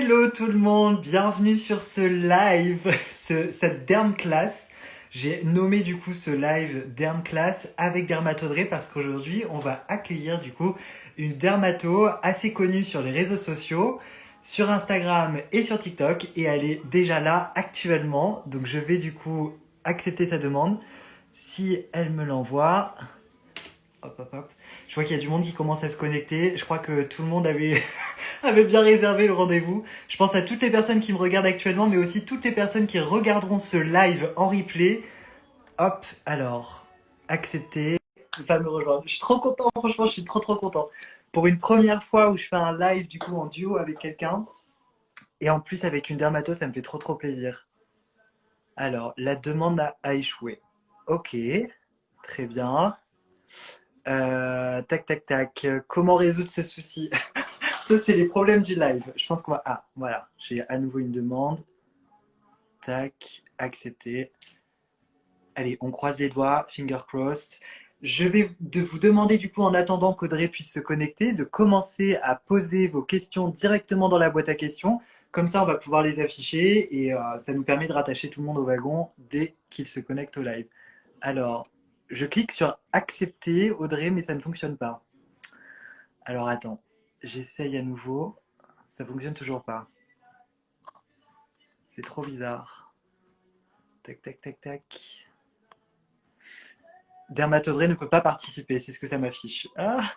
Hello tout le monde, bienvenue sur ce live, cette derm class. J'ai nommé du coup ce live derm class avec Dermatodré parce qu'aujourd'hui on va accueillir du coup une dermato assez connue sur les réseaux sociaux, sur Instagram et sur TikTok, et elle est déjà là actuellement. Donc je vais du coup accepter sa demande si elle me l'envoie. Hop hop hop. Je vois qu'il y a du monde qui commence à se connecter. Je crois que tout le monde avait bien réservé le rendez-vous. Je pense à toutes les personnes qui me regardent actuellement, mais aussi toutes les personnes qui regarderont ce live en replay. Hop, alors, accepter, va me rejoindre. Je suis trop content, franchement, je suis trop content. Pour une première fois où je fais un live du coup en duo avec quelqu'un, et en plus avec une dermato, ça me fait trop plaisir. Alors, la demande a échoué. Ok, très bien. Tac, tac, tac. Comment résoudre ce souci? Ça, c'est les problèmes du live. Je pense qu'on va... Ah, voilà. J'ai à nouveau une demande. Tac, accepter. Allez, on croise les doigts, finger crossed. Je vais vous demander du coup, en attendant qu'Audrey puisse se connecter, de commencer à poser vos questions directement dans la boîte à questions. Comme ça, on va pouvoir les afficher et ça nous permet de rattacher tout le monde au wagon dès qu'il se connecte au live. Alors, je clique sur accepter, Audrey, mais ça ne fonctionne pas. Alors attends, j'essaye à nouveau. Ça fonctionne toujours pas. C'est trop bizarre. Tac, tac, tac, tac. Dermatodré ne peut pas participer, c'est ce que ça m'affiche. Ah.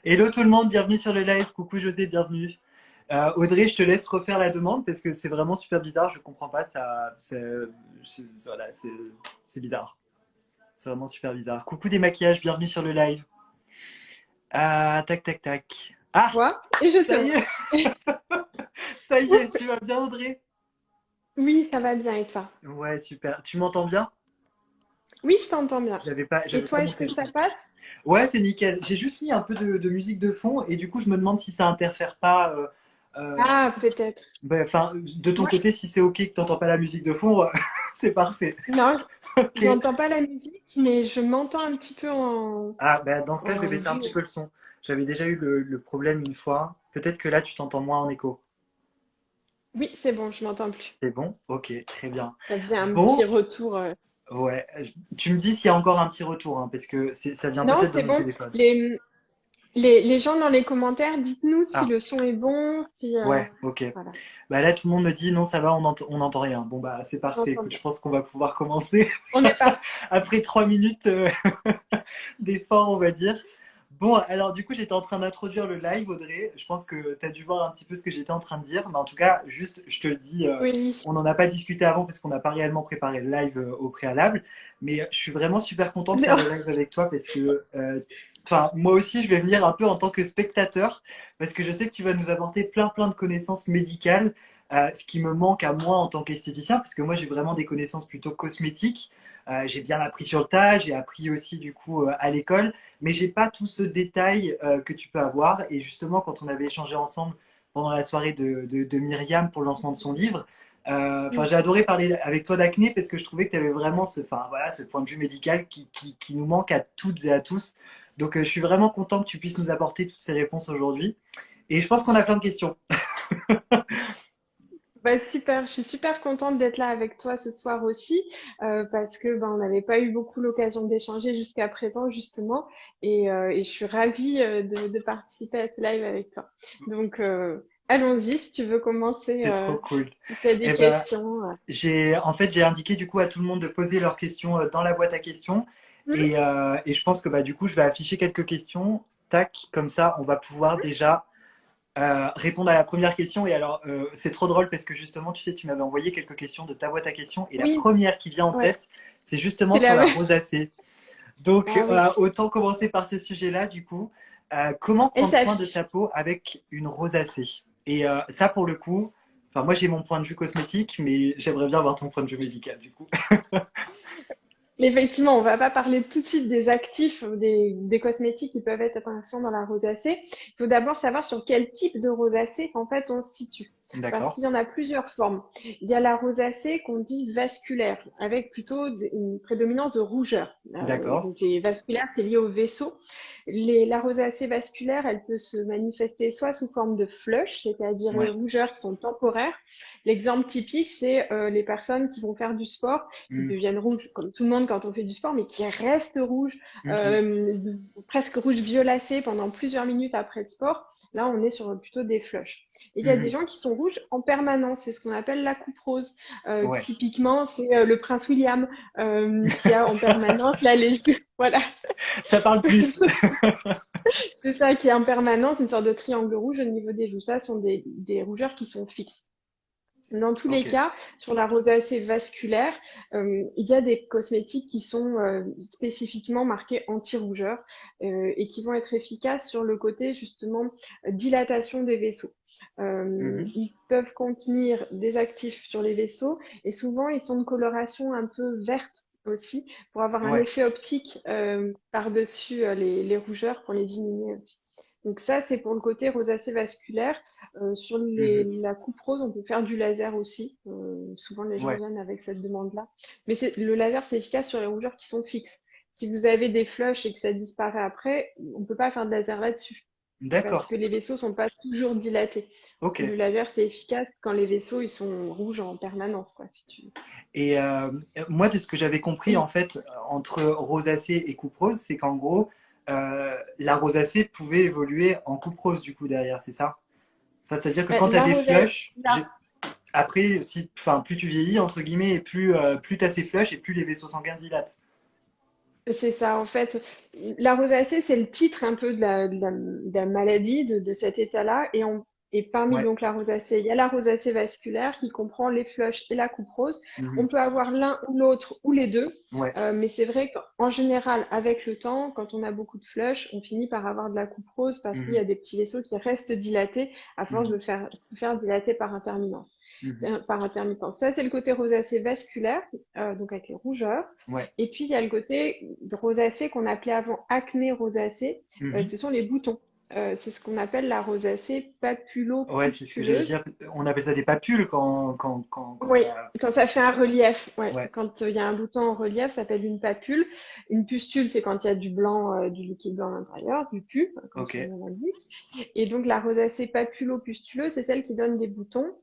Hello tout le monde, bienvenue sur le live. Coucou José, bienvenue. Audrey, je te laisse refaire la demande parce que c'est vraiment super bizarre. Je comprends pas. Voilà, c'est bizarre. C'est vraiment super bizarre. Coucou des maquillages, bienvenue sur le live. Ah, tac, tac, tac. Ah, Vois et je te ça y vois. est, ça y est, tu vas bien Audrey? Oui, ça va bien et toi? Ouais, super. Tu m'entends bien? Oui, je t'entends bien. Et J'avais pas toi, est-ce monté que le ça son. passe? Ouais, c'est nickel. J'ai juste mis un peu de musique de fond et du coup, je me demande si ça interfère pas. Euh, Ah, peut-être. Enfin, de ton Moi, côté, si c'est ok que t'entends pas la musique de fond, c'est parfait. non, Ok. j'entends pas la musique, mais je m'entends un petit peu Ah, bah, dans ce cas, je vais en baisser un petit duo. peu le son. J'avais déjà eu le problème une fois. Peut-être que là, tu t'entends moins en écho. Oui, c'est bon, je m'entends plus. C'est bon? Ok, très bien. Ça faisait un petit Bon, retour. ouais. Tu me dis s'il y a encore un petit retour, hein, parce que ça vient Non, peut-être de c'est mon bon. téléphone. Les gens dans les commentaires, dites-nous si Ah, le son est bon, si ouais, ok. voilà, Bah là, tout le monde me dit non, ça va, on n'entend rien. Bon, bah, c'est parfait. j'entends Écoute, bien. je pense qu'on va pouvoir commencer On est parti. après 3 minutes d'effort, on va dire. Bon, alors du coup, j'étais en train d'introduire le live, Audrey. Je pense que tu as dû voir un petit peu ce que j'étais en train de dire. Mais en tout cas, juste, je te le dis, Oui. on n'en a pas discuté avant parce qu'on n'a pas réellement préparé le live au préalable. Mais je suis vraiment super content de faire le live avec toi parce que, enfin, moi aussi, je vais venir un peu en tant que spectateur parce que je sais que tu vas nous apporter plein de connaissances médicales, ce qui me manque à moi en tant qu'esthéticien, parce que moi, j'ai vraiment des connaissances plutôt cosmétiques. J'ai bien appris sur le tas, j'ai appris aussi du coup à l'école, mais j'ai pas tout ce détail que tu peux avoir. Et justement, quand on avait échangé ensemble pendant la soirée de Myriam pour le lancement de son livre, enfin, j'ai adoré parler avec toi d'acné parce que je trouvais que tu avais vraiment enfin, voilà, ce point de vue médical qui nous manque à toutes et à tous. Donc, je suis vraiment content que tu puisses nous apporter toutes ces réponses aujourd'hui. Et je pense qu'on a plein de questions. Bah, super, je suis super contente d'être là avec toi ce soir aussi, parce que on n'avait pas eu beaucoup l'occasion d'échanger jusqu'à présent justement, et je suis ravie de participer à ce live avec toi. Donc allons-y, si tu veux commencer, C'est trop cool. si tu as des Et ben, questions. en fait, j'ai indiqué du coup à tout le monde de poser leurs questions dans la boîte à questions. Mhm. Et je pense que bah, du coup, je vais afficher quelques questions. Tac, comme ça, on va pouvoir déjà répondre à la première question. Et alors, c'est trop drôle parce que justement, tu sais, tu m'avais envoyé quelques questions de ta boîte à questions. Et la Oui, première qui vient en ouais, tête, c'est justement c'est sur la la même. rosacée. Donc, Ah oui. autant commencer par ce sujet-là, du coup. Comment Et prendre ça, soin de sa peau avec une rosacée? Et ça, pour le coup, enfin, moi, j'ai mon point de vue cosmétique, mais j'aimerais bien avoir ton point de vue médical, du coup. Effectivement, on va pas parler tout de suite des actifs, des cosmétiques qui peuvent être intéressants dans la rosacée. Il faut d'abord savoir sur quel type de rosacée, en fait, on se situe. Parce D'accord, qu'il y en a plusieurs formes. Il y a la rosacée qu'on dit vasculaire, avec plutôt une prédominance de rougeur. d'accord, Donc, les vasculaires, c'est lié au vaisseau. La rosacée vasculaire, elle peut se manifester soit sous forme de flush, c'est-à-dire les ouais. rougeurs qui sont temporaires. L'exemple typique, c'est les personnes qui vont faire du sport qui Mhm, deviennent rouges, comme tout le monde quand on fait du sport, mais qui restent rouges, mhm, presque rouge violacé pendant plusieurs minutes après le sport. Là, on est sur plutôt des flushs. Et il y a des mhm. gens qui sont rouges en permanence, c'est ce qu'on appelle la coupe rose. Ouais, Typiquement, c'est le prince William qui a en permanence la légende. Voilà, ça parle plus. c'est ça qui est en permanence, une sorte de triangle rouge au niveau des joues. Ça sont des rougeurs qui sont fixes. Dans tous les Ok. cas, sur la rosacée vasculaire, il y a des cosmétiques qui sont spécifiquement marqués anti-rougeur et qui vont être efficaces sur le côté justement dilatation des vaisseaux. Mhm. Ils peuvent contenir des actifs sur les vaisseaux et souvent ils sont de coloration un peu verte aussi pour avoir un Ouais. effet optique par-dessus les rougeurs pour les diminuer aussi. Donc ça, c'est pour le côté rosacée vasculaire. Sur Mhm. la coupe rose, on peut faire du laser aussi. Souvent, les gens Ouais. viennent avec cette demande-là. Mais le laser, c'est efficace sur les rougeurs qui sont fixes. Si vous avez des flushs et que ça disparaît après, on peut pas faire de laser là-dessus parce D'accord. que les vaisseaux sont pas toujours dilatés. Ok. Le laser, c'est efficace quand les vaisseaux ils sont rouges en permanence, quoi, si tu veux. Et moi, de ce que j'avais compris, en Oui, fait, entre rosacée et coupe rose, c'est qu'en gros, la rosacée pouvait évoluer en coupe rose, du coup, derrière, c'est ça? Enfin, c'est-à-dire que quand tu as La des rosacée, flushs, après, si, enfin, plus tu vieillis, entre guillemets, et plus tu as ces flushs, et plus les vaisseaux sanguins se dilatent. c'est ça, en fait. La rosacée, c'est le titre un peu de la maladie, de cet état-là. Et parmi Ouais. donc la rosacée, il y a la rosacée vasculaire qui comprend les flushs et la coupe rose. On Mhm. peut avoir l'un ou l'autre ou les deux. Ouais. Mais c'est vrai qu'en général, avec le temps, quand on a beaucoup de flushs, on finit par avoir de la coupe rose parce qu'il y Mhm. a des petits vaisseaux qui restent dilatés à force Mhm. de se faire dilater par intermittence. Mhm. Par intermittence. Ça, c'est le côté rosacée vasculaire, donc avec les rougeurs. Ouais. Et puis, il y a le côté de rosacée qu'on appelait avant acné rosacée. Mhm. Ce sont les boutons. C'est ce qu'on appelle la rosacée Ouais, c'est ce que j'allais papulo-pustuleuse. dire. On appelle ça des papules quand Oui, il y a... quand ça fait un relief. Ouais. Ouais. Quand il y a un bouton en relief, ça s'appelle une papule. Une pustule, c'est quand il y a du blanc, du liquide blanc à l'intérieur, du pu, comme Ok. son nom l'indique. Et donc la rosacée papulo-pustuleuse, c'est celle qui donne des boutons.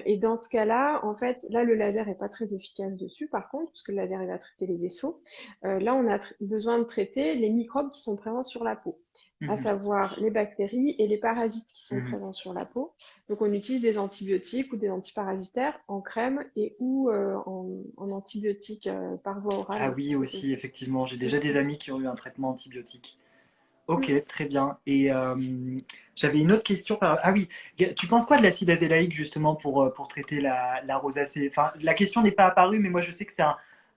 Et dans ce cas-là, en fait, là, le laser est pas très efficace dessus, par contre, parce que le laser, il va traiter les vaisseaux. Là, on a besoin de traiter les microbes qui sont présents sur la peau, à Mhm. savoir les bactéries et les parasites qui sont Mhm. présents sur la peau. Donc, on utilise des antibiotiques ou des antiparasitaires en crème et ou en antibiotiques par voie orale Ah oui, aussi. aussi, effectivement. J'ai C'est déjà des amis qui ont eu un traitement antibiotique. Ok, très bien. Et j'avais une autre question. Ah oui, tu penses quoi de l'acide azélaïque justement pour traiter la rosacée? Enfin, la question n'est pas apparue, mais moi je sais que c'est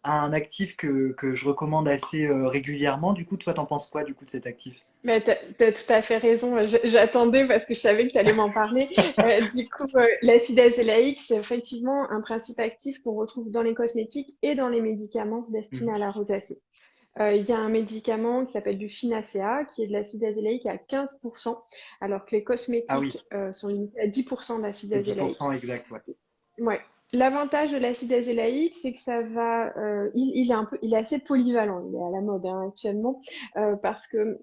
un actif que je recommande assez régulièrement. Du coup, toi, t'en penses quoi du coup de cet actif? Mais t'as tout à fait raison. J'attendais parce que je savais que tu allais m'en parler. Du coup, l'acide azélaïque, c'est effectivement un principe actif qu'on retrouve dans les cosmétiques et dans les médicaments destinés Mhm. à la rosacée. Il y a un médicament qui s'appelle du Finacea, qui est de l'acide azélaïque à 15%, alors que les Ah oui, cosmétiques sont limités à 10% d'acide c'est dix pour azélaïque. cent exact, ouais. Ouais. L'avantage de l'acide azélaïque, c'est que ça va, il est assez polyvalent, il est à la mode hein, actuellement, parce que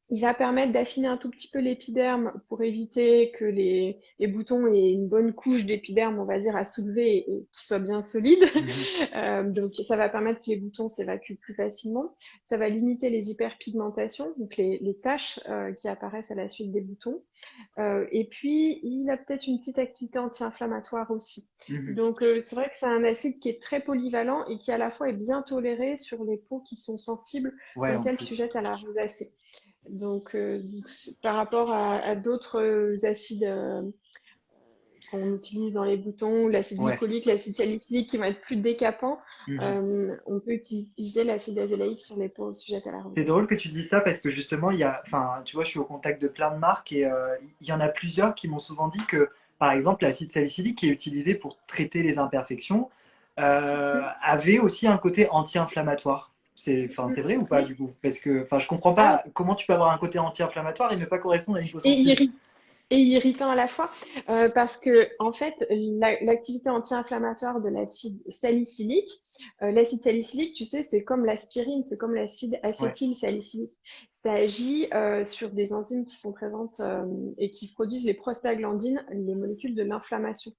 il va permettre d'affiner un tout petit peu l'épiderme pour éviter que les boutons aient une bonne couche d'épiderme, on va dire, à soulever et qu'ils soient bien solides. Mhm. Donc, ça va permettre que les boutons s'évacuent plus facilement. Ça va limiter les hyperpigmentations, donc les taches qui apparaissent à la suite des boutons. Et puis, il a peut-être une petite activité anti-inflammatoire aussi. Mhm. Donc, c'est vrai que c'est un acide qui est très polyvalent et qui à la fois est bien toléré sur les peaux qui sont sensibles, Ouais, comme en celles plus. sujettes à la rosacée. Donc, par rapport à d'autres acides qu'on utilise dans les boutons, l'acide Ouais. glycolique, l'acide salicylique, qui vont être plus décapants, Mhm. on peut utiliser l'acide azélaïque sur les peaux sujettes à la C'est rosacée. drôle que tu dis ça parce que justement, enfin, tu vois, je suis au contact de plein de marques et il y en a plusieurs qui m'ont souvent dit que, par exemple, l'acide salicylique qui est utilisé pour traiter les imperfections, avait aussi un côté anti-inflammatoire. C'est vrai ou pas Oui. du coup? Parce que, enfin, je comprends Ah, pas comment tu peux avoir un côté anti-inflammatoire et ne pas correspondre à une peau et sensible. et irritant à la fois, parce que en fait, l'activité anti-inflammatoire de l'acide salicylique, tu sais, c'est comme l'aspirine, c'est comme l'acide Ouais. acétylsalicylique. Ça agit sur des enzymes qui sont présentes et qui produisent les prostaglandines, les molécules de l'inflammation.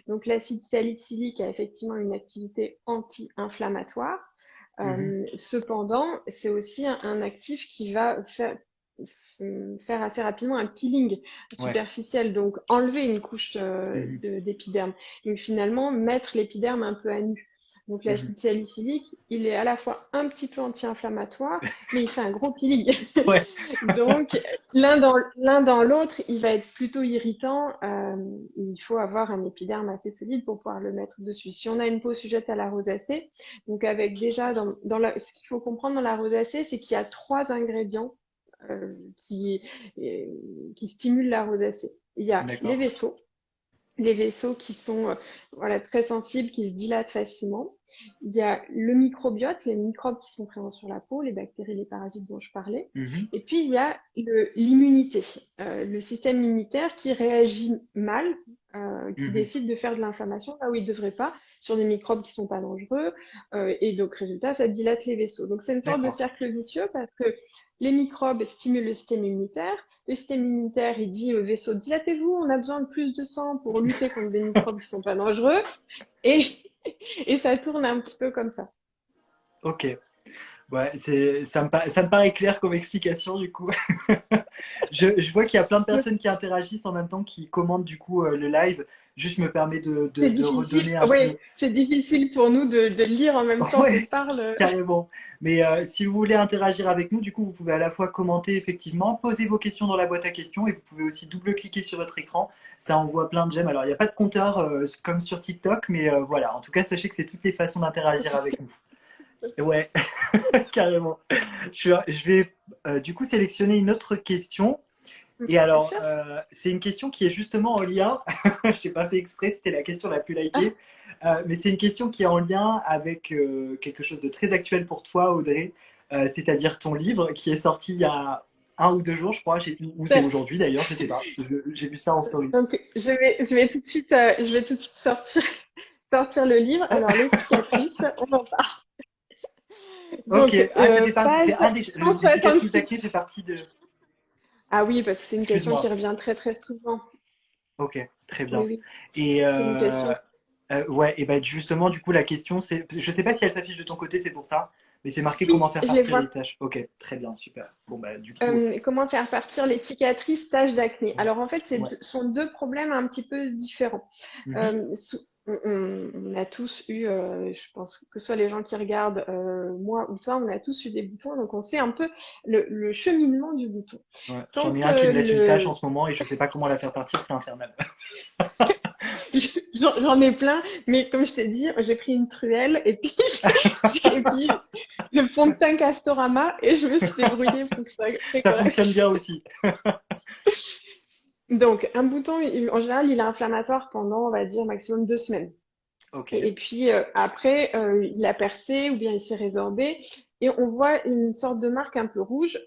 Donc l'acide salicylique a effectivement une activité anti-inflammatoire. Mhm. Cependant, c'est aussi un actif qui va faire assez rapidement un peeling Ouais. superficiel, donc enlever une couche Mhm. d'épiderme. Donc finalement, mettre l'épiderme un peu à nu. Donc Mhm. l'acide salicylique, il est à la fois un petit peu anti-inflammatoire, mais il fait un gros peeling. Ouais. Donc l'un dans l'autre, il va être plutôt irritant. Il faut avoir un épiderme assez solide pour pouvoir le mettre dessus. Si on a une peau sujette à la rosacée, donc avec déjà ce qu'il faut comprendre dans la rosacée, c'est qu'il y a trois ingrédients euh, qui, euh, qui stimulent la rosacée. Il y a D'accord. les vaisseaux qui sont voilà, très sensibles, qui se dilatent facilement. Il y a le microbiote, les microbes qui sont présents sur la peau, les bactéries, les parasites dont je parlais. Mhm. Et puis, il y a l'immunité, le système immunitaire qui réagit mal, qui Mhm. décide de faire de l'inflammation là où il ne devrait pas, sur des microbes qui ne sont pas dangereux. Et donc, résultat, ça dilate les vaisseaux. Donc, c'est une sorte de D'accord. cercle vicieux parce que les microbes stimulent le système immunitaire. Le système immunitaire, il dit au vaisseau, dilatez-vous, on a besoin de plus de sang pour lutter contre des microbes qui sont pas dangereux. Et, et ça tourne un petit peu comme ça. Ok. Ouais, ça me paraît clair comme explication du coup. Je vois qu'il y a plein de personnes qui interagissent en même temps, qui commentent du coup le live. Juste me permet C'est de difficile, redonner un oui, peu. c'est difficile pour nous de lire en même temps qu'on Ouais, parle. carrément. Mais si vous voulez interagir avec nous, du coup, vous pouvez à la fois commenter effectivement, poser vos questions dans la boîte à questions et vous pouvez aussi double-cliquer sur votre écran. Ça envoie plein de j'aime. Alors, il n'y a pas de compteur comme sur TikTok, mais voilà. En tout cas, sachez que c'est toutes les façons d'interagir avec nous. Ouais, carrément. Je vais du coup sélectionner une autre question. Et Bien alors, sûr. c'est une question qui est justement en lien. Je n'ai pas fait exprès, c'était la question la plus Ah, likée. Mais c'est une question qui est en lien avec quelque chose de très actuel pour toi, Audrey. C'est-à-dire ton livre qui est sorti il y a 1 ou 2 jours, je crois, ou c'est aujourd'hui d'ailleurs, je sais pas. J'ai vu ça en story. donc, je vais tout de suite, sortir le livre. Alors, les cicatrices, on en parle. Ok, Donc, ah, ça fait partie, page c'est les cicatrices 166. d'acné fait partie de. Ah oui, parce que c'est une question qui Excuse-moi. revient très très souvent. Ok, très Oui, bien. oui, Et c'est une question. ouais, et ben justement, du coup, la question, c'est, je sais pas si elle s'affiche de ton côté, c'est pour ça, mais c'est marqué comment Oui, faire je les partir vois. les tâches. Ok, très bien, super. Bon, bah, du coup, Comment faire partir les cicatrices, taches d'acné? ouais, Alors en fait, ouais. sont deux problèmes un petit peu différents. Mhm. On a tous eu, je pense que ce soit les gens qui regardent, moi ou toi, on a tous eu des boutons, donc on sait un peu le cheminement du bouton. Ouais. J'en ai Quand un qui me laisse une tâche en ce moment et je sais pas comment la faire partir, c'est infernal. j'en ai plein, mais comme je t'ai dit, j'ai pris une truelle et puis j'ai mis le fond de teint Castorama et je me suis débrouillée pour que ça soit Ça correct. fonctionne bien aussi. Donc, un bouton, en général, il est inflammatoire pendant, on va dire, maximum 2 semaines. Ok. Et puis après, il a percé ou bien il s'est résorbé. Et on voit une sorte de marque un peu rouge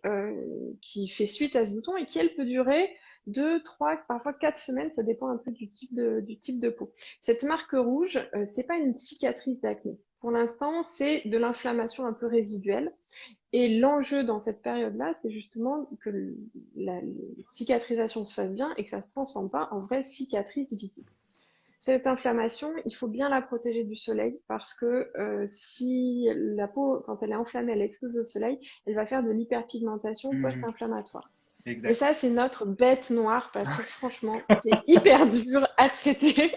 qui fait suite à ce bouton et qui, elle, peut durer 2, 3, parfois 4 semaines. Ça dépend un peu du type de peau. Cette marque rouge, c'est pas une cicatrice d'acné. Pour l'instant, c'est de l'inflammation un peu résiduelle. Et l'enjeu dans cette période-là, c'est justement que la cicatrisation se fasse bien et que ça ne se transforme pas en vraie cicatrice visible. Cette inflammation, il faut bien la protéger du soleil parce que si la peau, quand elle est enflammée, elle est exposée au soleil, elle va faire de l'hyperpigmentation Mhm. post-inflammatoire. Et Exact. ça, c'est notre bête noire parce que franchement, c'est hyper dur à traiter.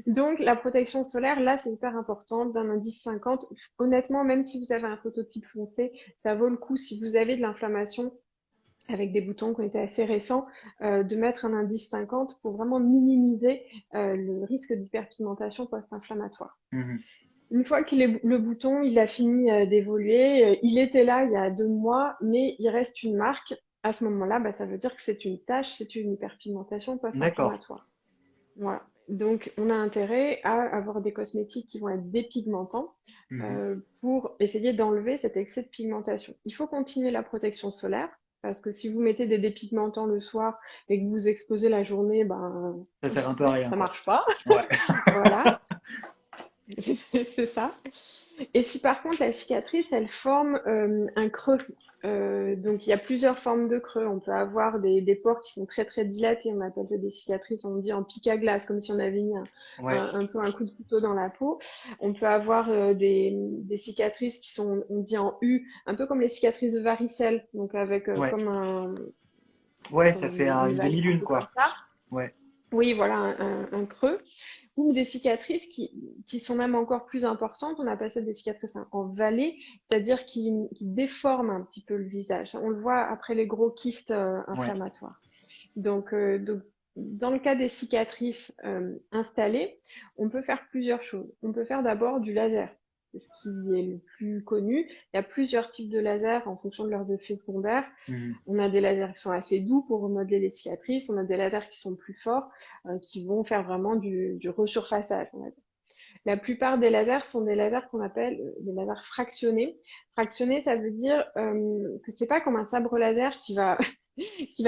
Donc, la protection solaire, là, c'est hyper important d'un indice 50. Honnêtement, même si vous avez un phototype foncé, ça vaut le coup si vous avez de l'inflammation avec des boutons qui ont été assez récents, de mettre un indice 50 pour vraiment minimiser le risque d'hyperpigmentation post-inflammatoire. Mhm. Une fois que le bouton il a fini d'évoluer, il était là il y a 2 mois, mais il reste une marque. À ce moment-là, bah, ça veut dire que c'est une tache, c'est une hyperpigmentation D'accord. post-inflammatoire. Voilà. Donc, on a intérêt à avoir des cosmétiques qui vont être dépigmentants Mhm. pour essayer d'enlever cet excès de pigmentation. Il faut continuer la protection solaire parce que si vous mettez des dépigmentants le soir et que vous vous exposez la journée, ben, Ça sert un peu à rien, ça quoi. marche pas. Ouais. Voilà, c'est ça. Et si par contre la cicatrice, elle forme un creux, donc il y a plusieurs formes de creux. On peut avoir des pores qui sont très très dilatés, on appelle ça des cicatrices, on dit en pic à glace, comme si on avait mis Ouais. un peu un coup de couteau dans la peau. On peut avoir des cicatrices qui sont, on dit en U, un peu comme les cicatrices de varicelle, donc avec Ouais. comme Ouais, ça fait une une vallée un demi-lune, peu comme quoi. ça. Ouais. Oui, voilà, un creux ou des cicatrices qui sont même encore plus importantes. On appelle ça des cicatrices en vallée, c'est-à-dire qui déforment un petit peu le visage. On le voit après les gros kystes Ouais. inflammatoires. Donc, dans le cas des cicatrices installées, on peut faire plusieurs choses. On peut faire d'abord du laser, c'est ce qui est le plus connu. Il y a plusieurs types de lasers en fonction de leurs effets secondaires. Mhm. On a des lasers qui sont assez doux pour remodeler les cicatrices. On a des lasers qui sont plus forts, qui vont faire vraiment du resurfaçage, on va dire. La plupart des lasers sont des lasers qu'on appelle des lasers fractionnés. Fractionné, ça veut dire que c'est pas comme un sabre laser qui va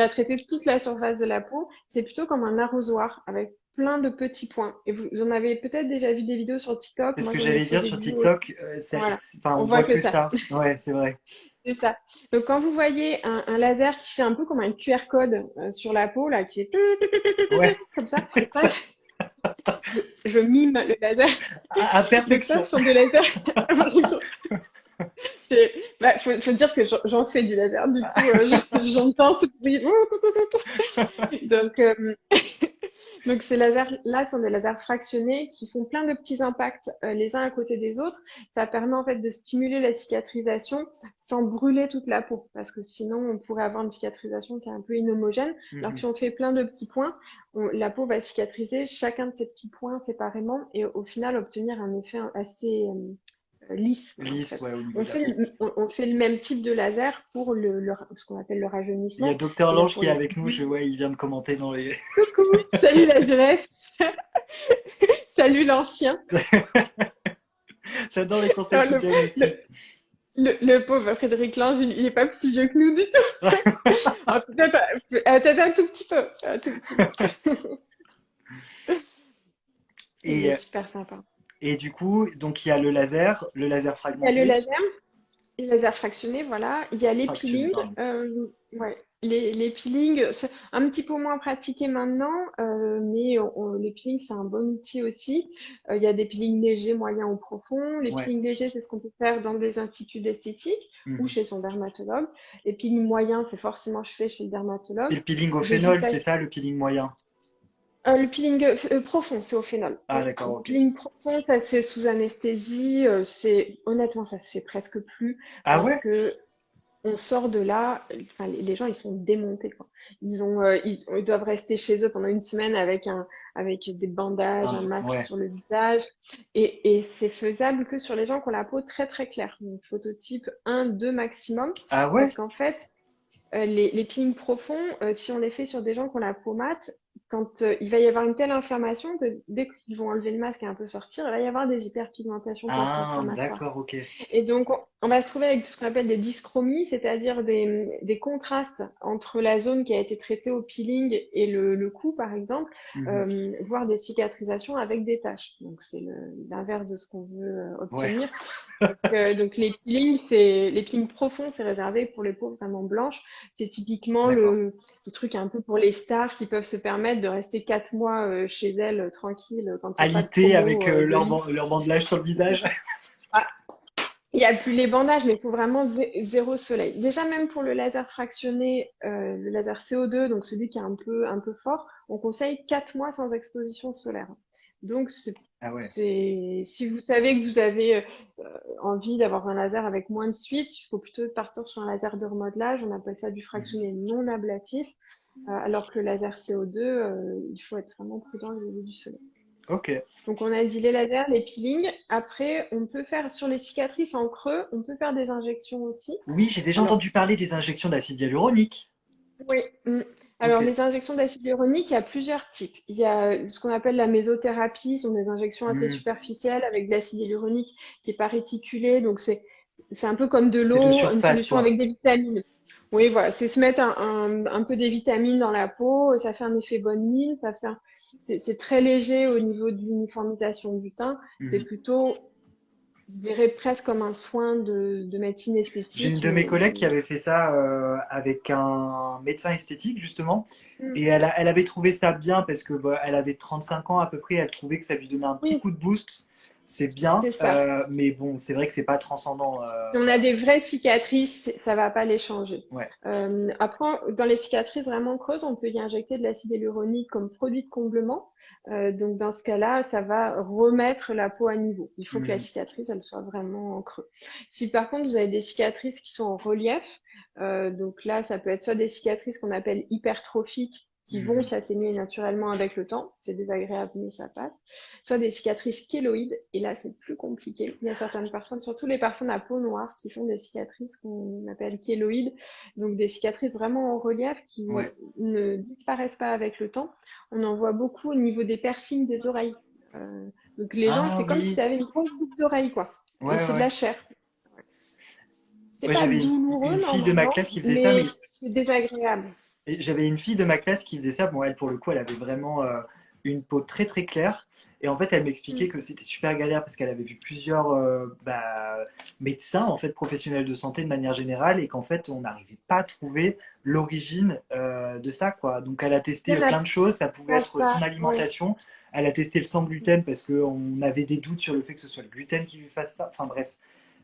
traiter toute la surface de la peau. C'est plutôt comme un arrosoir avec plein de petits points. Et vous en avez peut-être déjà vu des vidéos sur TikTok. C'est ce Moi, que j'en ai j'allais fait dire des sur vidéos aussi. TikTok. Voilà. Enfin, On on voit voit que que ça. ça. Ouais, c'est vrai. C'est ça. Donc, quand vous voyez un laser qui fait un peu comme un QR code sur la peau, là, qui est Ouais. comme ça, je mime le laser. À Donc, ça, perfection. ce sont des lasers. Faut dire que j'en fais du laser. Du coup, j'entends ce bruit. Donc, donc ces lasers-là sont des lasers fractionnés qui font plein de petits impacts les uns à côté des autres. Ça permet en fait de stimuler la cicatrisation sans brûler toute la peau, parce que sinon on pourrait avoir une cicatrisation qui est un peu inhomogène. Alors que Mhm. si on fait plein de petits points, la peau va cicatriser chacun de ces petits points séparément et au final obtenir un effet assez lisse en Lisse, fait. ouais, au niveau de la peau. On fait le même type de laser pour ce qu'on appelle le Il y a rajeunissement Docteur et Lange pour qui est les avec nous. petits. Ouais, il vient de commenter dans les. Coucou, salut la jeunesse, salut l'ancien. J'adore les conseils Non, qu'il donne le, aussi. le pauvre Frédéric Lange, il est pas plus vieux que nous du tout. Ah, peut-être un tout petit peu, un tout petit peu. Il Et, est euh, super sympa. et du coup, donc il y a le laser Il y a le fragmenté, laser. Les lasers fractionnés, voilà. Il y a les fractionné, peelings. pardon. Ouais. Les peelings, c'est un petit peu moins pratiqué maintenant, mais les peelings, c'est un bon outil aussi. Il y a des peelings légers, moyens ou profonds. Les Ouais. peelings légers, c'est ce qu'on peut faire dans des instituts d'esthétique ou Mhm. chez son dermatologue. Les peelings moyens, c'est forcément je fais chez le C'est dermatologue. le peeling au J'ai vu phénol, c'est passer ça, le peeling moyen? le peeling profond, c'est au phénol. Ah, Ouais. d'accord, Le ok. peeling profond, ça se fait sous anesthésie. Honnêtement, ça se fait presque plus Ah parce ouais? que on sort de là, enfin, les gens, ils sont démontés, quoi. Ils doivent rester chez eux pendant une semaine avec des bandages, un masque Ouais. sur le visage. Et c'est faisable que sur les gens qui ont la peau très, très claire. Donc, phototype 1, 2 maximum. Ah Parce ouais? qu'en fait, les peelings profonds, si on les fait sur des gens qui ont la peau mate, quand il va y avoir une telle inflammation que dès qu'ils vont enlever le masque et un peu sortir, il va y avoir des hyperpigmentations Ah, post-inflammatoires. d'accord, ok. Et donc, on va se trouver avec ce qu'on appelle des dyschromies, c'est-à-dire des contrastes entre la zone qui a été traitée au peeling et le cou, par exemple, Mhm. voire des cicatrisations avec des taches. Donc, c'est l'inverse de ce qu'on veut Ouais, obtenir. Donc les peelings profonds, c'est réservé pour les peaux vraiment blanches. C'est typiquement d'accord. le truc un peu pour les stars qui peuvent se permettre de rester 4 mois chez elles tranquilles quand il n'y a pas de Alité avec promo de lit. leur bandelage sur le visage. Il n'y a plus les bandages, mais il faut vraiment zéro soleil. Déjà, même pour le laser fractionné, le laser CO2, donc celui qui est un peu fort, on conseille 4 mois sans exposition solaire. Donc, Ah ouais. si vous savez que vous avez envie d'avoir un laser avec moins de suite, il faut plutôt partir sur un laser de remodelage. On appelle ça du Mhm. fractionné non ablatif, alors que le laser CO2, il faut être vraiment prudent au niveau du soleil. Ok. Donc, on a dit les lasers, les peelings. Après, on peut faire sur les cicatrices en creux, on peut faire des injections aussi. Oui, j'ai déjà Alors, entendu parler des injections d'acide hyaluronique. Oui. Ok. Alors, les injections d'acide hyaluronique, il y a plusieurs types. Il y a ce qu'on appelle la mésothérapie, ce sont des injections assez Hmm. superficielles avec de l'acide hyaluronique qui est pas réticulé. Donc, c'est un peu comme de C'est de l'eau, une surface, solution quoi. avec des vitamines. Oui, voilà, c'est se mettre un peu des vitamines dans la peau, ça fait un effet bonne mine, c'est très léger au niveau de l'uniformisation du teint. C'est Hmm. plutôt, je dirais presque comme un soin de médecine J'ai une esthétique, de mes mais collègues qui avait fait ça avec un médecin esthétique, justement. mm, Et elle avait trouvé ça bien parce que bah, elle avait 35 ans à peu près. Elle trouvait que ça lui donnait un petit oui, coup de boost. C'est bien, c'est ça. mais bon, c'est vrai que c'est pas transcendant. Si on a des vraies cicatrices, ça va pas les changer. Ouais. Après, dans les cicatrices vraiment creuses, on peut y injecter de l'acide hyaluronique comme produit de comblement. Donc dans ce cas-là, ça va remettre la peau à niveau. Il faut que la Hmm. cicatrice, elle soit vraiment en creux. Si par contre vous avez des cicatrices qui sont en relief, donc là, ça peut être soit des cicatrices qu'on appelle hypertrophiques, qui vont Hmm. s'atténuer naturellement avec le temps. C'est désagréable, mais ça passe. Soit des cicatrices kéloïdes, et là c'est plus compliqué. Il y a certaines personnes, surtout les personnes à peau noire, qui font des cicatrices qu'on appelle kéloïdes, donc des cicatrices vraiment en relief qui Ouais. ne disparaissent pas avec le temps. On en voit beaucoup au niveau des piercings des oreilles. Donc les gens, Ah c'est comme oui. s'ils avaient une grosse boucle d'oreille, quoi. Et Ouais, c'est de ouais. la chair. C'est Ouais, pas j'avais douloureux une fille de ma normalement, classe qui faisait ça, mais mais c'est désagréable. et j'avais une fille de ma classe qui faisait ça. Bon, elle, pour le coup, elle avait vraiment une peau très très claire. Et en fait, elle m'expliquait Mm. que c'était super galère parce qu'elle avait vu plusieurs bah, médecins, en fait, professionnels de santé de manière générale, et qu'en fait, on n'arrivait pas à trouver l'origine de ça, quoi. Donc, elle a Il testé y en a plein de choses. Ça pouvait pas être son ça, oui. alimentation. Elle a testé le sans gluten parce qu'on avait des doutes sur le fait que ce soit le gluten qui lui fasse ça. Enfin, bref,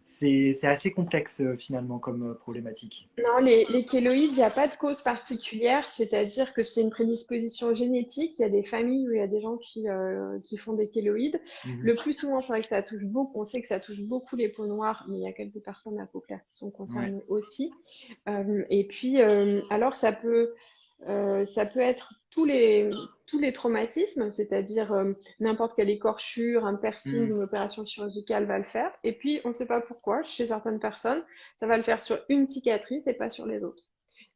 c'est assez complexe finalement comme problématique. Non, les kéloïdes, il n'y a pas de cause particulière, c'est-à-dire que c'est une prédisposition génétique. Il y a des familles où il y a des gens qui font des kéloïdes. Mhm. Le plus souvent, c'est vrai que ça touche beaucoup, on sait que ça touche beaucoup les peaux noires, mais il y a quelques personnes à peau claire qui sont Ouais. concernées aussi. Et puis, alors ça peut être tous les traumatismes, c'est-à-dire n'importe quelle écorchure, un piercing, Mhm. une opération chirurgicale va le faire. Et puis, on ne sait pas pourquoi, chez certaines personnes, ça va le faire sur une cicatrice et pas sur les autres.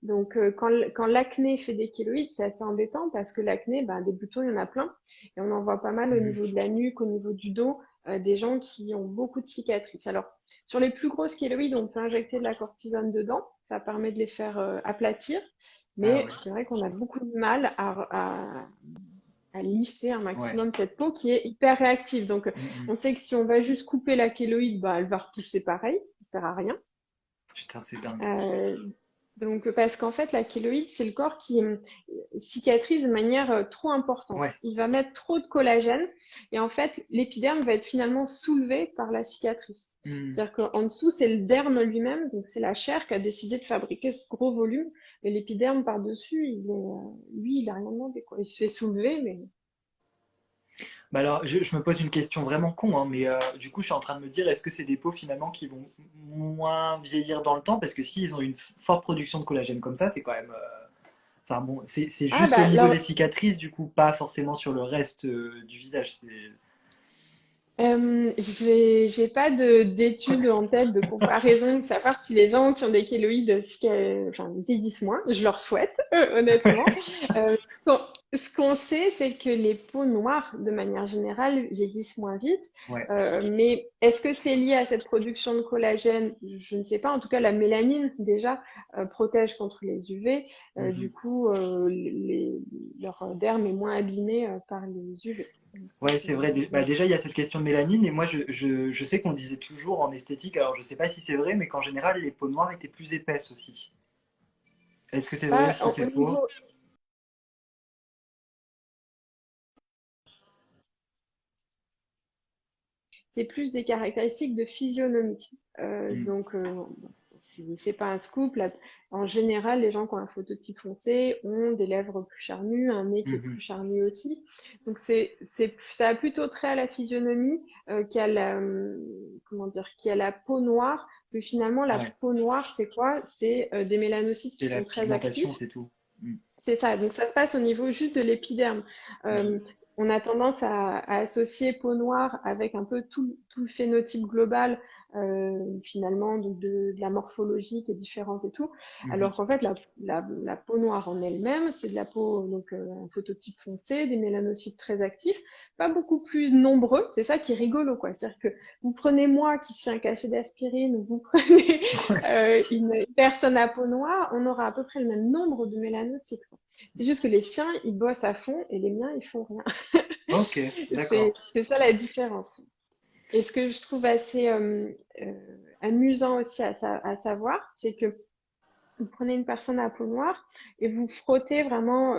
Donc, quand l'acné fait des kéloïdes, c'est assez embêtant parce que l'acné, ben, des boutons, il y en a plein. Et on en voit pas mal au Mhm. niveau de la nuque, au niveau du dos, des gens qui ont beaucoup de cicatrices. Alors, sur les plus grosses kéloïdes, on peut injecter de la cortisone dedans. Ça permet de les faire aplatir. Ah ouais. Mais c'est vrai qu'on a beaucoup de mal à lisser un Ouais. maximum cette peau qui est hyper réactive. Donc, Mhm. on sait que si on va juste couper la kéloïde, bah, elle va repousser pareil. Ça sert à rien. Putain, c'est dingue. Euh, donc, parce qu'en fait, la kéloïde, c'est le corps qui cicatrise de manière trop importante. Ouais. Il va mettre trop de collagène et en fait, l'épiderme va être finalement soulevé par la cicatrice. Mhm. C'est-à-dire qu'en dessous, c'est le derme lui-même, donc c'est la chair qui a décidé de fabriquer ce gros volume, mais l'épiderme par-dessus, lui, il a rien demandé, quoi. Il se fait soulever, mais Bah alors, je me pose une question vraiment con, hein, mais du coup, je suis en train de me dire, est-ce que c'est des peaux finalement qui vont moins vieillir dans le temps? Parce que s'ils ont une forte production de collagène comme ça, c'est quand même. Enfin bon, c'est ah juste au bah niveau des cicatrices, du coup, pas forcément sur le reste du visage. j'ai pas d'études en tête de comparaison, de savoir si les gens qui ont des kéloïdes enfin, vieillissent moins. Je leur souhaite, honnêtement. Ce qu'on ce qu'on sait, c'est que les peaux noires, de manière générale, vieillissent moins vite. Ouais. Mais est-ce que c'est lié à cette production de collagène? Je ne sais pas. En tout cas, la mélanine, déjà, protège contre les UV. Du Mhm. coup, leur derme est moins abîmé par les UV. Donc ça, Ouais, c'est vrai. Bah, déjà, il y a cette question de mélanine, et moi, je sais qu'on disait toujours en esthétique, alors je sais pas si c'est vrai, mais qu'en général, les peaux noires étaient plus épaisses aussi. Est-ce que c'est vrai? Est-ce que Au c'est faux? niveau, c'est plus des caractéristiques de physionomie. Hmm. Donc, c'est pas un scoop. En général, les gens qui ont un phototype foncé ont des lèvres plus charnues, un nez qui est Mhm. plus charnu aussi. Donc, ça a plutôt trait à la physionomie qu'à comment dire, qu'à la peau noire. Parce que finalement, la Ouais. peau noire, c'est quoi? C'est des mélanocytes qui C'est la sont très pigmentation, actifs. c'est tout. Hmm. C'est ça, donc ça se passe au niveau juste de l'épiderme. Mhm. Euh, on a tendance à associer peau noire avec un peu tout le phénotype global, finalement de la morphologie qui est différente et tout. Mhm. Alors qu'en fait, la peau noire en elle-même, c'est de la peau, donc un phototype foncé, des mélanocytes très actifs, pas beaucoup plus nombreux. C'est ça qui est rigolo, quoi. C'est-à-dire que vous prenez moi qui suis un cachet d'aspirine, ou vous prenez une personne à peau noire, on aura à peu près le même nombre de mélanocytes, quoi. C'est juste que les siens, ils bossent à fond et les miens, ils font rien. Ok, d'accord. C'est ça la différence. Et ce que je trouve assez amusant aussi à savoir, c'est que vous prenez une personne à peau noire et vous frottez vraiment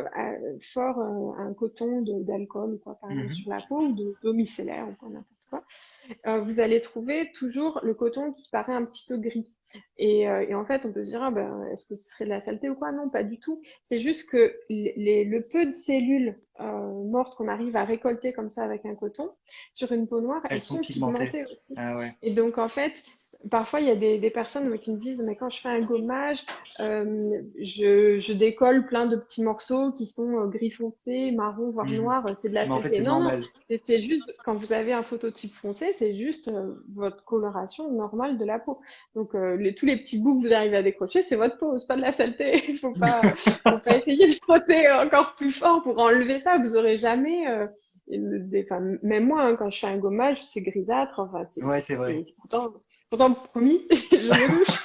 fort un coton d'alcool ou quoi, par exemple, Mhm. sur la peau ou d'eau micellaire ou quoi, n'importe quoi. Vous allez trouver toujours le coton qui paraît un petit peu gris. Et en fait, on peut se dire, ah ben, est-ce que ce serait de la saleté ou quoi? Non, pas du tout. C'est juste que le peu de cellules mortes qu'on arrive à récolter comme ça avec un coton, sur une peau noire, Elles elles sont sont pigmentées. pigmentées aussi. Ah ouais. Et donc, en fait, parfois, il y a des personnes qui me disent, mais quand je fais un gommage, je décolle plein de petits morceaux qui sont gris foncé, marron, voire Mhm. noir, c'est de la Mais en fait, saleté. c'est Non, non, normal. c'est juste, quand vous avez un phototype foncé, c'est juste votre coloration normale de la peau. Donc, tous les petits bouts que vous arrivez à décrocher, c'est votre peau, c'est pas de la saleté. Faut pas essayer de frotter encore plus fort pour enlever ça. Vous aurez jamais, enfin, même moi, hein, quand je fais un gommage, c'est grisâtre. Enfin, Ouais, c'est vrai. pourtant, promis, je me douche.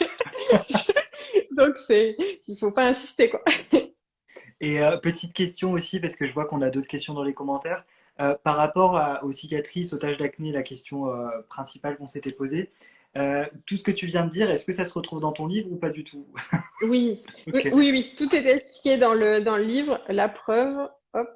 Donc, il faut pas insister, quoi. Et petite question aussi, parce que je vois qu'on a d'autres questions dans les commentaires. Par rapport aux cicatrices, aux taches d'acné, la question principale qu'on s'était posée, tout ce que tu viens de dire, est-ce que ça se retrouve dans ton livre ou pas du tout? Oui, oui, Ok. oui, oui, tout est expliqué dans le livre. La preuve, hop.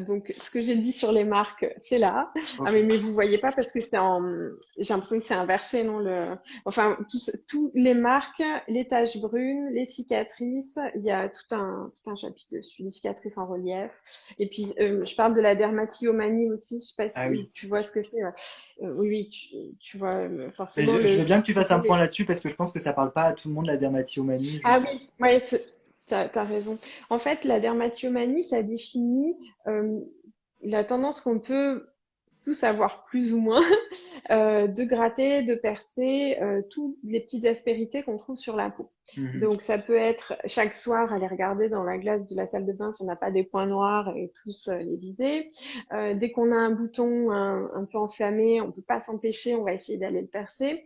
Donc, ce que j'ai dit sur les marques, c'est là. Ah, Ok. mais vous voyez pas parce que j'ai l'impression que c'est inversé, non, enfin, tous les marques, les taches brunes, les cicatrices, il y a tout un chapitre dessus, les cicatrices en relief. Et puis, je parle de la dermatillomanie aussi. Je sais pas Ah oui. si tu vois ce que c'est. Oui, oui, tu vois Et forcément je veux bien que tu ce fasses sont un point les. là-dessus parce que je pense que ça parle pas à tout le monde la dermatillomanie, Ah juste. oui, ouais, t'as raison. En fait, la dermatillomanie, ça définit euh, la tendance qu'on peut tous avoir plus ou moins de gratter, de percer, toutes les petites aspérités qu'on trouve sur la peau. Mhm. Donc ça peut être chaque soir aller regarder dans la glace de la salle de bain si on n'a pas des points noirs et tous les vider. Dès qu'on a un bouton un peu enflammé, on peut pas s'empêcher, on va essayer d'aller le percer.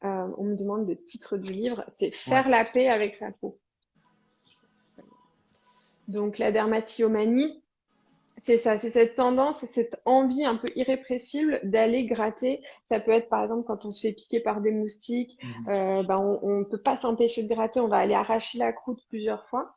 On me demande le titre du livre, c'est Ouais. Faire la paix avec sa peau. Donc la dermatillomanie, c'est ça, c'est cette tendance et cette envie un peu irrépressible d'aller gratter. Ça peut être par exemple quand on se fait piquer par des moustiques, Mhm. ben on peut pas s'empêcher de gratter, on va aller arracher la croûte plusieurs fois.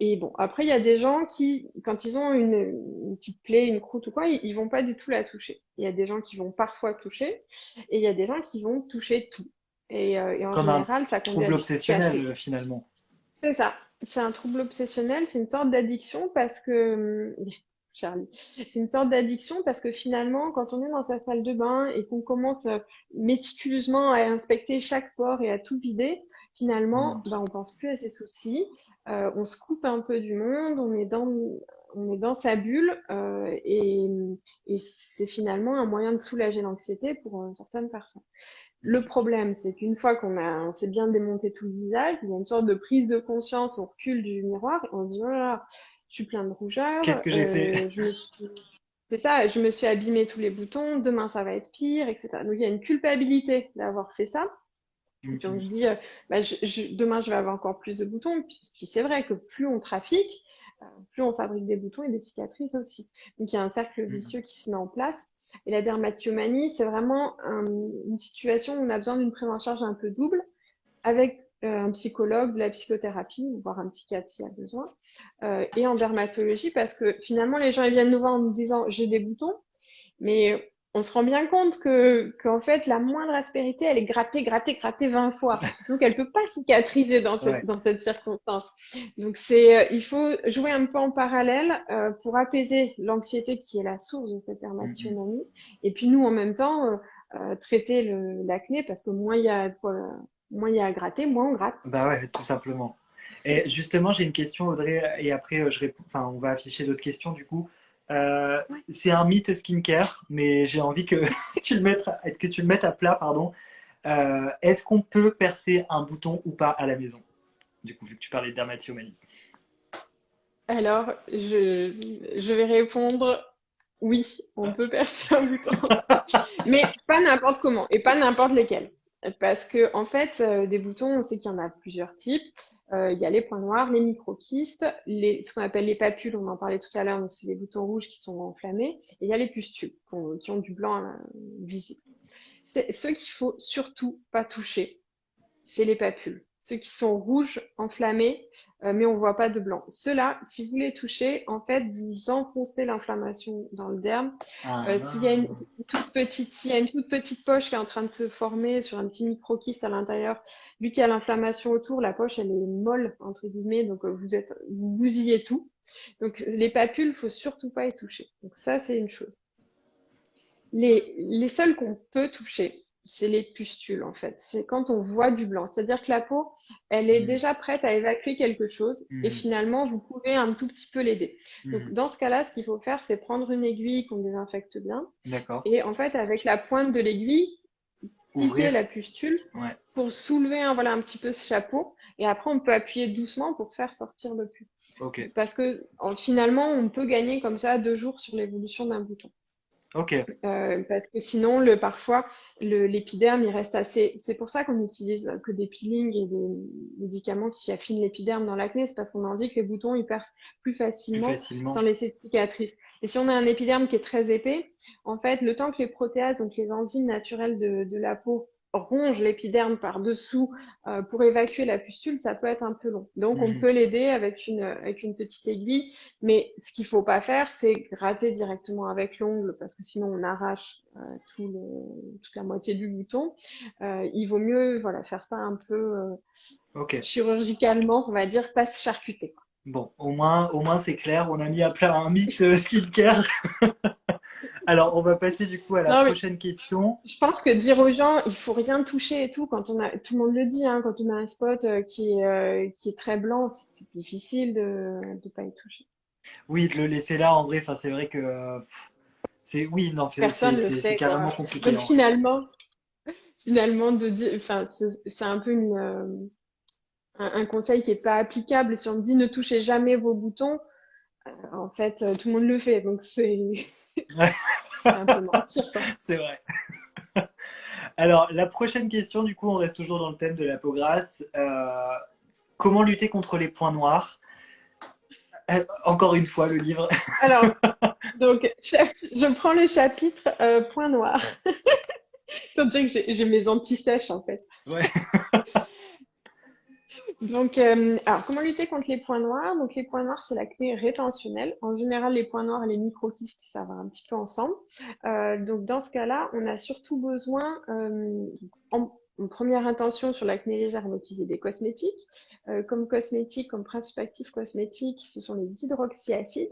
Et bon, après il y a des gens qui, quand ils ont une petite plaie, une croûte ou quoi, ils vont pas du tout la toucher. Il y a des gens qui vont parfois toucher et il y a des gens qui vont toucher tout. Et en Comme un général, ça conduit à trouble une obsessionnel cicatrice. finalement. C'est ça. C'est un trouble obsessionnel, c'est une sorte d'addiction parce que, Charlie, c'est une sorte d'addiction parce que finalement, quand on est dans sa salle de bain et qu'on commence méticuleusement à inspecter chaque pore et à tout vider, finalement, Mhm. ben, on pense plus à ses soucis, on se coupe un peu du monde, on est dans sa bulle et c'est finalement un moyen de soulager l'anxiété pour certaines personnes. Le problème, c'est qu'une fois on s'est bien démonté tout le visage, il y a une sorte de prise de conscience, on recule du miroir, et on se dit, oh là là, je suis plein de Qu'est-ce rougeur, que j'ai fait? c'est ça, je me suis abîmé tous les boutons, demain ça va être pire, etc. Donc il y a une culpabilité d'avoir fait ça. Et puis on Mhm. se dit, bah, demain je vais avoir encore plus de boutons. Puis c'est vrai que plus on trafique, plus on fabrique des boutons et des cicatrices aussi. Donc il y a un cercle Mhm. vicieux qui se met en place. Et la dermatillomanie, c'est vraiment une situation où on a besoin d'une prise en charge un peu double, avec un psychologue, de la psychothérapie, voire un psychiatre s'il y a besoin, et en dermatologie, parce que finalement les gens ils viennent nous voir en nous disant j'ai des boutons, mais on se rend bien compte qu'en fait, la moindre aspérité, elle est grattée, grattée, grattée 20 fois. Donc, elle peut pas cicatriser Ouais. dans cette circonstance. Donc, il faut jouer un peu en parallèle pour apaiser l'anxiété qui est la source de cette Mhm. dermatomanie. Et puis, nous, en même temps, traiter l'acné parce que moins il y a à gratter, moins on gratte. Bah ouais, tout simplement. Et justement, j'ai une question, Audrey, et après, enfin, on va afficher d'autres questions du coup. Euh, Ouais. c'est un mythe skincare, mais j'ai envie que que tu le mettes à plat, pardon. Est-ce qu'on peut percer un bouton ou pas à la maison? Du coup, vu que tu parlais de dermatillomanie. Alors, je vais répondre oui, on peut percer un bouton. Mais pas n'importe comment et pas n'importe lesquels. Parce que, en fait, des boutons, on sait qu'il y en a plusieurs types. Il y a les points noirs, les microkystes, ce qu'on appelle les papules, on en parlait tout à l'heure, donc c'est les boutons rouges qui sont enflammés. Et il y a les pustules qui ont du blanc visible. Ceux qu'il faut surtout pas toucher, c'est les papules. Ceux qui sont rouges, enflammés, mais on voit pas de blanc. Ceux-là, si vous les touchez, en fait, vous enfoncez l'inflammation dans le derme. S'il y a Ah, s'il y a une toute petite poche qui est en train de se former sur un petit microkyste à l'intérieur, vu qu'il y a l'inflammation autour, la poche, elle est molle, entre guillemets, donc vous bousillez tout. Donc, les papules, faut surtout pas y toucher. Donc, ça, c'est une chose. Les seuls qu'on peut toucher, c'est les pustules en fait. C'est quand on voit du blanc. C'est-à-dire que la peau, elle est hmm, déjà prête à évacuer quelque chose et hmm, finalement, vous pouvez un tout petit peu l'aider. Donc hmm. dans ce cas-là, ce qu'il faut faire, c'est prendre une aiguille qu'on désinfecte bien D'accord. et en fait, avec la pointe de l'aiguille, piquer Ouvrir? la pustule Ouais. pour soulever voilà, un petit peu ce chapeau et après, on peut appuyer doucement pour faire sortir le pus. Ok. Parce que finalement, on peut gagner comme ça 2 jours sur l'évolution d'un bouton. Ok. Parce que sinon, parfois, l'épiderme, il reste assez. C'est pour ça qu'on n'utilise que des peelings et des médicaments qui affinent l'épiderme dans l'acné, c'est parce qu'on a envie que les boutons ils percent plus Plus facilement sans facilement. laisser de cicatrices. Et si on a un épiderme qui est très épais, en fait, le temps que les protéases, donc les enzymes naturelles de la peau, rongent l'épiderme par-dessous pour évacuer la pustule, ça peut être un peu long. Donc, on Hmm. peut l'aider avec une petite aiguille. Mais ce qu'il faut pas faire, c'est gratter directement avec l'ongle parce que sinon on arrache toute la moitié du bouton. Il vaut mieux voilà, faire ça un peu Ok. chirurgicalement, on va dire, pas se charcuter. Bon, au moins c'est clair. On a mis à plat un mythe skincare. Alors, on va passer du coup à la Non, mais prochaine question. je pense que dire aux gens, il faut rien toucher et tout, tout le monde le dit, hein, quand on a un spot qui est très blanc, c'est difficile de pas y toucher. Oui, de le laisser là, en vrai, enfin, c'est vrai que c'est oui, non, Personne le c'est fait, carrément quoi. compliqué Donc en vrai. finalement, enfin, c'est un peu un conseil qui est pas applicable. Si on me dit ne touchez jamais vos boutons, en fait, tout le monde le fait. Donc c'est un peu mentir, quoi. C'est vrai. Alors, la prochaine question, du coup, on reste toujours dans le thème de la peau grasse. Comment lutter contre les points noirs? Encore une fois, le livre. Alors, donc, je prends le chapitre point noir. Tant que j'ai mes anti-sèches, en fait. Ouais. Donc, alors, comment lutter contre les points noirs? Donc, les points noirs, c'est l'acné rétentionnelle. En général, les points noirs et les microkystes, ça va un petit peu ensemble. Donc, dans ce cas-là, on a surtout besoin, en première intention sur l'acné légère, on va utiliser des cosmétiques. Comme cosmétiques, comme principe actif cosmétique, ce sont les hydroxyacides.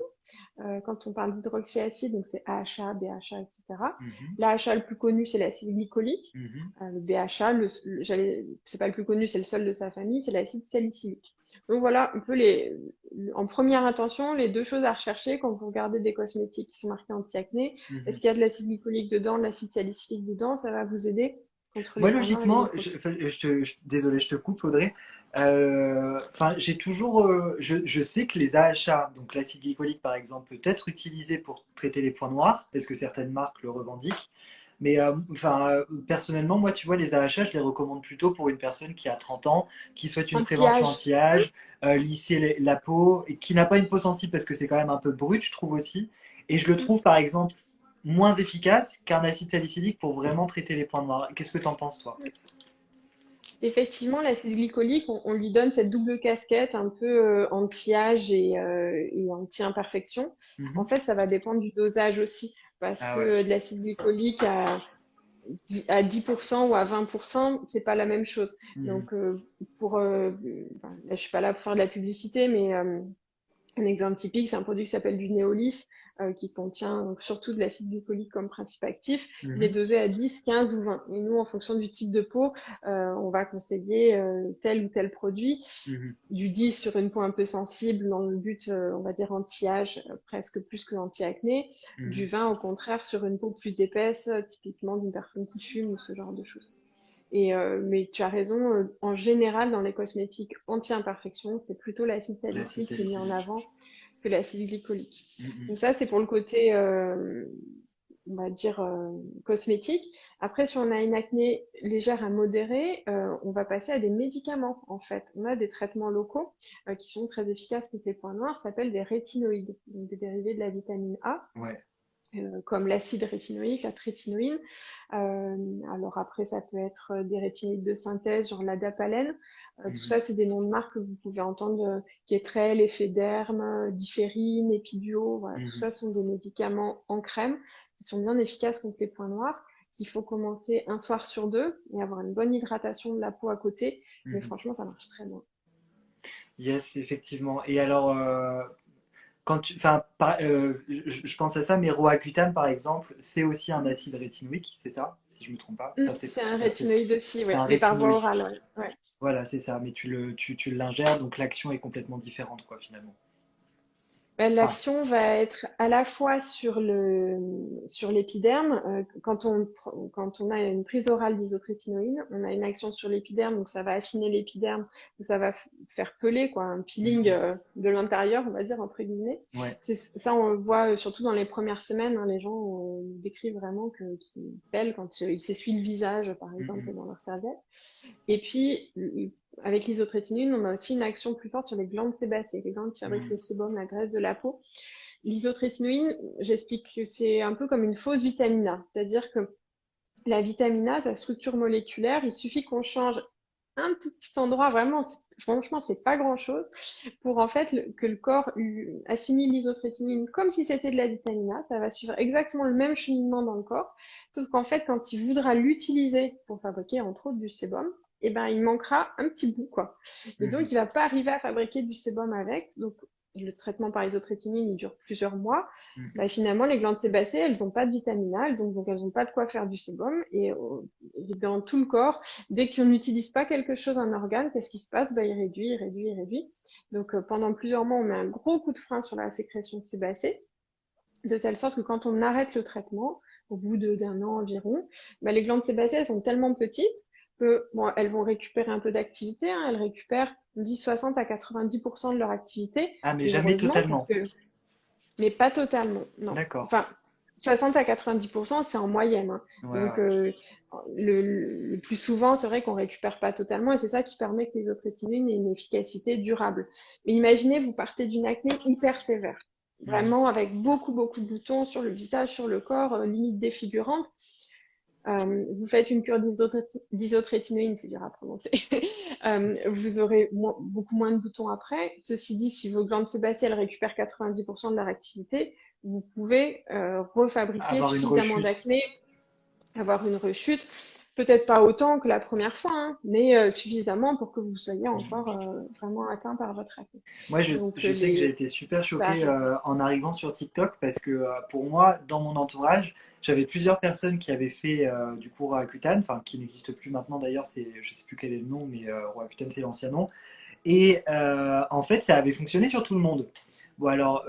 Quand on parle d'hydroxyacide, donc c'est AHA, BHA, etc. Mhm, L'AHA le plus connu, c'est l'acide glycolique. mhm, Le BHA, c'est pas le plus connu, c'est le seul de sa famille, c'est l'acide salicylique. Donc voilà, un peu en première intention, les deux choses à rechercher quand vous regardez des cosmétiques qui sont marqués anti-acné. mhm. Est-ce qu'il y a de l'acide glycolique dedans, de l'acide salicylique dedans? Ça va vous aider contre les Moi, points noirs et les logiquement, microcytes. enfin, désolé, je te coupe, Audrey. Enfin, j'ai toujours, je sais que les AHA, donc l'acide glycolique par exemple, peut être utilisé pour traiter les points noirs, parce que certaines marques le revendiquent. Mais enfin, personnellement, moi, tu vois, les AHA, je les recommande plutôt pour une personne qui a 30 ans, qui souhaite une prévention Anti-âge. anti-âge, lisser la peau, et qui n'a pas une peau sensible parce que c'est quand même un peu brut, je trouve aussi. Et je le trouve, par exemple, moins efficace qu'un acide salicylique pour vraiment traiter les points noirs. Qu'est-ce que t'en penses, toi? Effectivement, l'acide glycolique, on lui donne cette double casquette un peu anti-âge et anti-imperfection. En Mhm. fait, ça va dépendre du dosage aussi, parce Ah que ouais. de l'acide glycolique à 10% ou à 20%, c'est pas la même chose. Mhm. Donc, là, je suis pas là pour faire de la publicité, mais Un exemple typique, c'est un produit qui s'appelle du Néolis, qui contient donc surtout de l'acide glycolique comme principe actif. Il est Mhm. dosé à 10, 15 ou 20. Et nous, en fonction du type de peau, on va conseiller tel ou tel produit. Mhm. Du 10 sur une peau un peu sensible, dans le but, on va dire, anti-âge, presque plus que anti-acné. Du Mhm. 20, au contraire, sur une peau plus épaisse, typiquement d'une personne qui fume ou ce genre de choses. Mais tu as raison, en général, dans les cosmétiques anti-imperfection, c'est plutôt l'acide L'acide salicylique qui est mis en salicylique. avant que l'acide glycolique. Mhm. Donc ça, c'est pour le côté, on va dire, cosmétique. Après, si on a une acné légère à modérée, on va passer à des médicaments, en fait. On a des traitements locaux qui sont très efficaces contre les points noirs, ça s'appelle des rétinoïdes, donc des dérivés de la vitamine A Ouais. comme l'acide rétinoïque, la trétinoïne. Alors après, ça peut être des rétinoïdes de synthèse, genre l'adapalène. Tout Mhm. ça, c'est des noms de marques que vous pouvez entendre, Kétrel, Effederm, Différine, Epiduo. Voilà, tout Mhm. ça sont des médicaments en crème qui sont bien efficaces contre les points noirs, qu'il faut commencer un soir sur deux et avoir une bonne hydratation de la peau à côté. Mais Mhm. franchement, ça marche très bien. Yes, effectivement. Et alors, quand tu, enfin, je pense à ça, mais Roaccutane, par exemple, c'est aussi un acide rétinoïque, c'est ça, si je me trompe pas. C'est un rétinoïde aussi, C'est oui, un mais par voie rétinoïde. orale, ouais. Ouais. Voilà, c'est ça. Mais tu l'ingères, donc l'action est complètement différente, quoi, finalement. Ben, Enfin, l'action va être à la fois sur sur l'épiderme. Quand on a une prise orale d'isotrétinoïne, on a une action sur l'épiderme, donc ça va affiner l'épiderme, donc ça va faire peler quoi, un peeling mhm. de l'intérieur, on va dire entre guillemets. Ouais. C'est ça, on le voit surtout dans les premières semaines. Hein, les gens nous décrivent vraiment qu'ils pèlent quand ils s'essuient le visage, par Mhm. exemple, dans leur serviette. Et puis, avec l'isotrétinine, on a aussi une action plus forte sur les glandes sébacées, les glandes qui fabriquent le Mhm. sébum, la graisse de la peau. L'isotrétinoïne, j'explique que c'est un peu comme une fausse vitamine A, c'est-à-dire que la vitamine A, sa structure moléculaire, il suffit qu'on change un tout petit endroit, vraiment, franchement, c'est pas grand-chose, pour en fait que le corps assimile l'isotrétinine comme si c'était de la vitamine A. Ça va suivre exactement le même cheminement dans le corps, sauf qu'en fait, quand il voudra l'utiliser pour fabriquer entre autres du sébum, eh ben, il manquera un petit bout, quoi. Et donc, Mhm. il va pas arriver à fabriquer du sébum avec. Donc, le traitement par isotrétinine, il dure plusieurs mois. Mhm. Bah, finalement, les glandes sébacées, elles n'ont pas de vitamine A, donc elles n'ont pas de quoi faire du sébum. Et dans tout le corps, dès qu'on n'utilise pas quelque chose, un organe, qu'est-ce qui se passe? Bah, il réduit, il réduit, il réduit. Donc pendant plusieurs mois, on met un gros coup de frein sur la sécrétion sébacée, de telle sorte que quand on arrête le traitement, au bout d'un an environ, bah, les glandes sébacées, elles sont tellement petites que bon, elles vont récupérer un peu d'activité, hein, elles récupèrent 10, 60 à 90% de leur activité, Ah, mais et jamais heureusement, parce totalement. que mais pas totalement, non. D'accord. Enfin, 60 à 90%, c'est en moyenne. Hein. Ouais, Donc, ouais. le plus souvent, c'est vrai qu'on récupère pas totalement et c'est ça qui permet que les autres éthylènes aient une efficacité durable. Mais imaginez, vous partez d'une acné hyper sévère, Mhm. vraiment avec beaucoup, beaucoup de boutons sur le visage, sur le corps, limite défigurante. Vous faites une cure d'isotrétinoïne, c'est dur à prononcer. Vous aurez beaucoup moins de boutons après. Ceci dit, si vos glandes sébacées elles récupèrent 90% de leur activité, vous pouvez refabriquer Avoir une suffisamment rechute. d'acné, avoir une rechute. Peut-être pas autant que la première fois, hein, mais suffisamment pour que vous soyez encore vraiment atteint par votre acné. Moi, Donc je sais que j'ai été super ça choqué arrive. en arrivant sur TikTok parce que pour moi, dans mon entourage, j'avais plusieurs personnes qui avaient fait du coup Roaccutane, enfin qui n'existe plus maintenant d'ailleurs, je sais plus quel est le nom, mais Roaccutane c'est l'ancien nom. Et en fait, ça avait fonctionné sur tout le monde. Bon alors,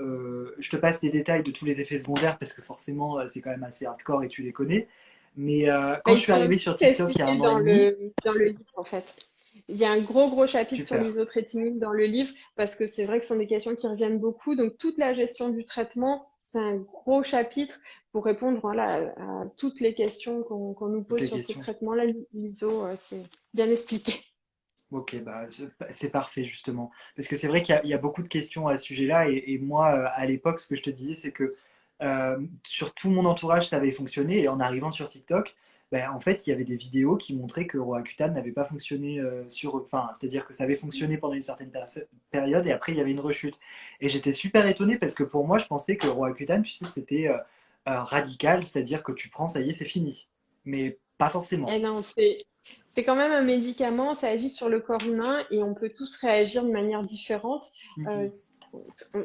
je te passe les détails de tous les effets secondaires parce que forcément c'est quand même assez hardcore et tu les connais. Mais Bah, quand je ils suis sont arrivé tous sur TikTok il y a expliqués un an et demi, dans le livre, en fait. Il y a un gros chapitre sur super. l'isotrétinine dans le livre parce que c'est vrai que ce sont des questions qui reviennent beaucoup. Donc, toute la gestion du traitement, c'est un gros chapitre pour répondre voilà, à toutes les questions qu'on nous Toutes pose les sur ce questions. traitement-là. L'ISO, c'est bien expliqué. Ok, bah, c'est parfait justement. Parce que c'est vrai qu'il y a beaucoup de questions à ce sujet-là. Et moi, à l'époque, ce que je te disais, c'est que sur tout mon entourage, ça avait fonctionné. Et en arrivant sur TikTok, ben, en fait, il y avait des vidéos qui montraient que Roaccutane n'avait pas fonctionné Enfin, c'est-à-dire que ça avait fonctionné pendant une certaine période et après, il y avait une rechute. Et j'étais super étonné parce que pour moi, je pensais que Roaccutane, tu sais, c'était radical, c'est-à-dire que tu prends, ça y est, c'est fini. Mais pas forcément. Et non, c'est quand même un médicament, ça agit sur le corps humain et on peut tous réagir de manière différente. Euh, Mhm.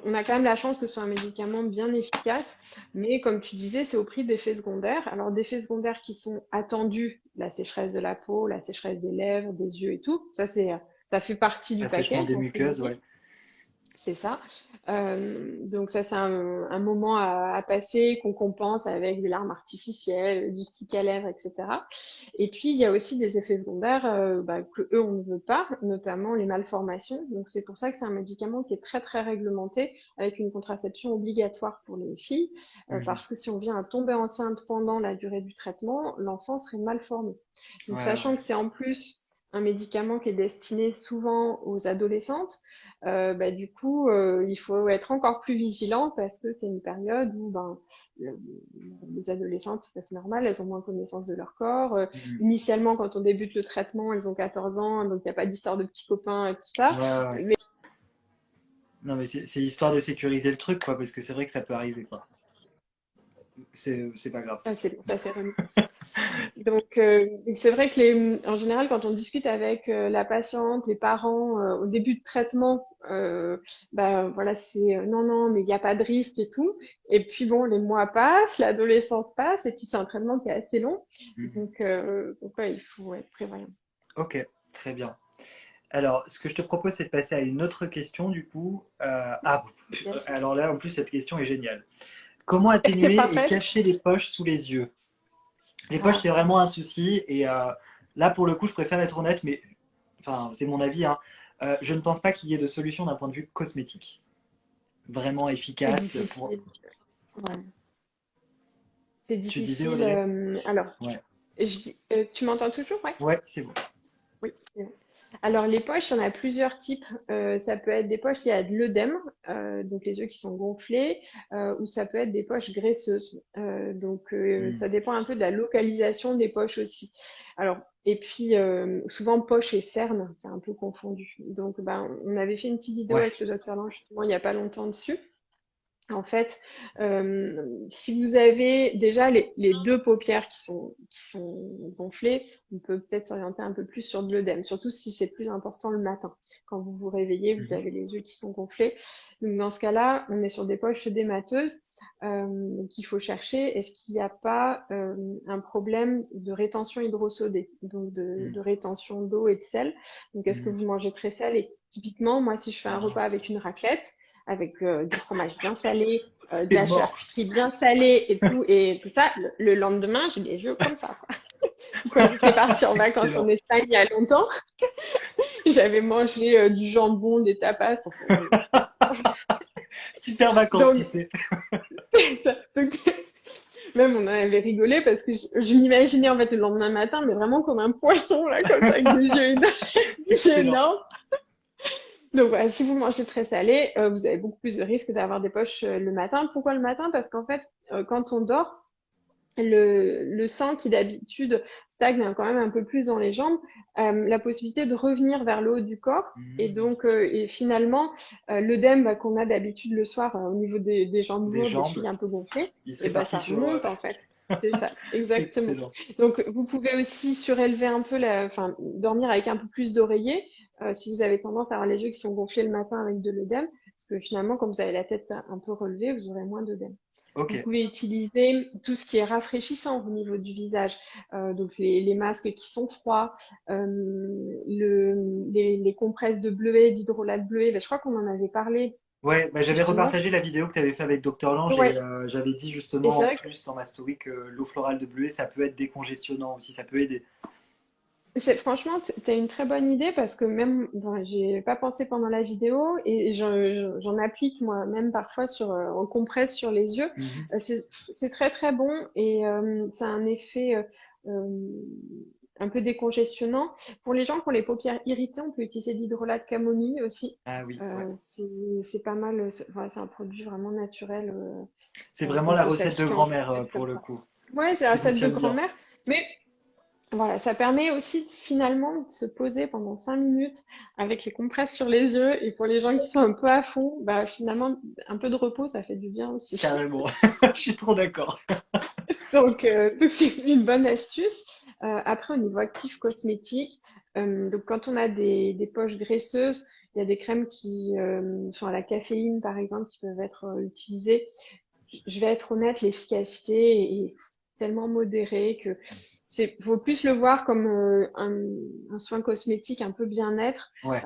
on a quand même la chance que ce soit un médicament bien efficace, mais comme tu disais, c'est au prix d'effets secondaires. Alors, d'effets secondaires qui sont attendus, la sécheresse de la peau, la sécheresse des lèvres, des yeux et tout, ça fait partie du Assèchement paquet, des entre muqueuses, guillemets. ouais. C'est ça. Donc ça, c'est un moment à passer qu'on compense avec des larmes artificielles, du stick à lèvres, etc. Et puis, il y a aussi des effets secondaires que eux, on ne veut pas, notamment les malformations. Donc c'est pour ça que c'est un médicament qui est très, très réglementé, avec une contraception obligatoire pour les filles, Mhm. parce que si on vient à tomber enceinte pendant la durée du traitement, l'enfant serait mal formé. Donc Ouais, sachant ouais. que c'est en plus un médicament qui est destiné souvent aux adolescentes, du coup, il faut être encore plus vigilant parce que c'est une période où le- les adolescentes, c'est normal, elles ont moins connaissance de leur corps. Mhm. Initialement, quand on débute le traitement, elles ont 14 ans, donc il n'y a pas d'histoire de petits copains et tout ça. Ouais, ouais, ouais. Mais Non, mais c'est histoire de sécuriser le truc, quoi, parce que c'est vrai que ça peut arriver, quoi. C'est pas grave. ah, c'est bon, ça c'est remis. Donc, c'est vrai que en général, quand on discute avec la patiente, les parents au début de traitement, voilà, c'est non, non, mais il n'y a pas de risque et tout. Et puis bon, les mois passent, l'adolescence passe, et puis c'est un traitement qui est assez long. Mhm. Donc ouais, il faut être prévoyant. Ok, très bien. Alors, ce que je te propose, c'est de passer à une autre question, du coup. Yes. Alors là, en plus, cette question est géniale. Comment atténuer et Parfait. cacher les poches sous les yeux? Les poches, Ah, c'est vraiment un souci. Et là, pour le coup, je préfère être honnête, mais enfin, c'est mon avis, hein. Je ne pense pas qu'il y ait de solution d'un point de vue cosmétique vraiment c'est efficace pour. difficile. Ouais. C'est Tu disais, difficile. Audrey? Alors, Ouais. tu m'entends toujours? Ouais. Ouais, c'est bon. Oui. Alors les poches, il y en a plusieurs types. Ça peut être des poches liées à de l'œdème, donc les yeux qui sont gonflés, ou ça peut être des poches graisseuses. Hmm. Ça dépend un peu de la localisation des poches aussi. Alors et puis souvent poche et cerne, c'est un peu confondu. Donc on avait fait une petite vidéo Ouais. avec le docteur Lang justement il y a pas longtemps dessus. En fait, si vous avez déjà les deux paupières qui sont gonflées, on peut peut-être s'orienter un peu plus sur de l'œdème, surtout si c'est plus important le matin. Quand vous vous réveillez, vous Mhm. avez les yeux qui sont gonflés. Donc dans ce cas-là, on est sur des poches œdémateuses qu'il faut chercher. Est-ce qu'il n'y a pas un problème de rétention hydrosodée, donc de rétention d'eau et de sel? Donc est-ce que Mhm. vous mangez très salé? Typiquement, moi, si je fais un repas Ah, avec une raclette, avec du fromage bien salé, de c'est la mort. charcuterie bien salée et tout ça, le lendemain, j'ai les yeux comme ça, quoi. Quand j'étais partie en vacances en Excellent. Espagne il y a longtemps, j'avais mangé du jambon, des tapas, enfin, Super vacances, tu donc, sais. donc, même on en avait rigolé parce que je m'imaginais en fait le lendemain matin, mais vraiment comme un poisson là, comme ça, avec des yeux Excellent. énormes. Donc voilà, si vous mangez très salé, vous avez beaucoup plus de risques d'avoir des poches le matin. Pourquoi le matin? Parce qu'en fait, quand on dort, le sang qui d'habitude stagne quand même un peu plus dans les jambes, la possibilité de revenir vers le haut du corps Mhm. et finalement l'œdème qu'on a d'habitude le soir au niveau des jambes Des lourdes, des jambes. chevilles un peu gonflées, Il et serait ben parti ça sur. remonte en fait. C'est ça, exactement. Excellent. Donc vous pouvez aussi surélever un peu enfin dormir avec un peu plus d'oreiller si vous avez tendance à avoir les yeux qui sont gonflés le matin avec de l'œdème, parce que finalement quand vous avez la tête un peu relevée, vous aurez moins d'œdème. Ok. Vous pouvez utiliser tout ce qui est rafraîchissant au niveau du visage, donc les masques qui sont froids, les compresses de bleuet, d'hydrolat de bleuet. Ben, je crois qu'on en avait parlé Ouais, bah, j'avais justement. repartagé la vidéo que tu avais fait avec Dr Lange et Ouais, j'avais dit et justement c'est en vrai que plus dans ma story que l'eau florale de bleuet, ça peut être décongestionnant aussi, ça peut aider. franchement, t'as une très bonne idée parce que même, bon, j'ai pas pensé pendant la vidéo et j'en applique moi-même parfois en compresse sur les yeux. Mhm. C'est très très bon et ça a un effet euh, un peu décongestionnant. Pour les gens qui ont les paupières irritées, on peut utiliser de l'hydrolat de camomille aussi. Ah oui, ouais. C'est pas mal, voilà, c'est un produit vraiment naturel C'est vraiment qu'on la peut recette de s'appliquer en grand-mère compresse pour comme le ça. coup, Ouais, c'est la qui recette de fonctionne bien. grand-mère. Mais voilà, ça permet aussi finalement de se poser pendant 5 minutes avec les compresses sur les yeux. Et pour les gens qui sont un peu à fond, bah finalement, un peu de repos, ça fait du bien aussi. Carrément. Je suis trop d'accord. Donc c'est une bonne astuce. Après, au niveau actif cosmétique, donc quand on a des poches graisseuses, Il y a des crèmes qui sont à la caféine, par exemple, qui peuvent être utilisées. Je vais être honnête, l'efficacité est tellement modérée que faut plus le voir comme un soin cosmétique un peu bien-être Ouais.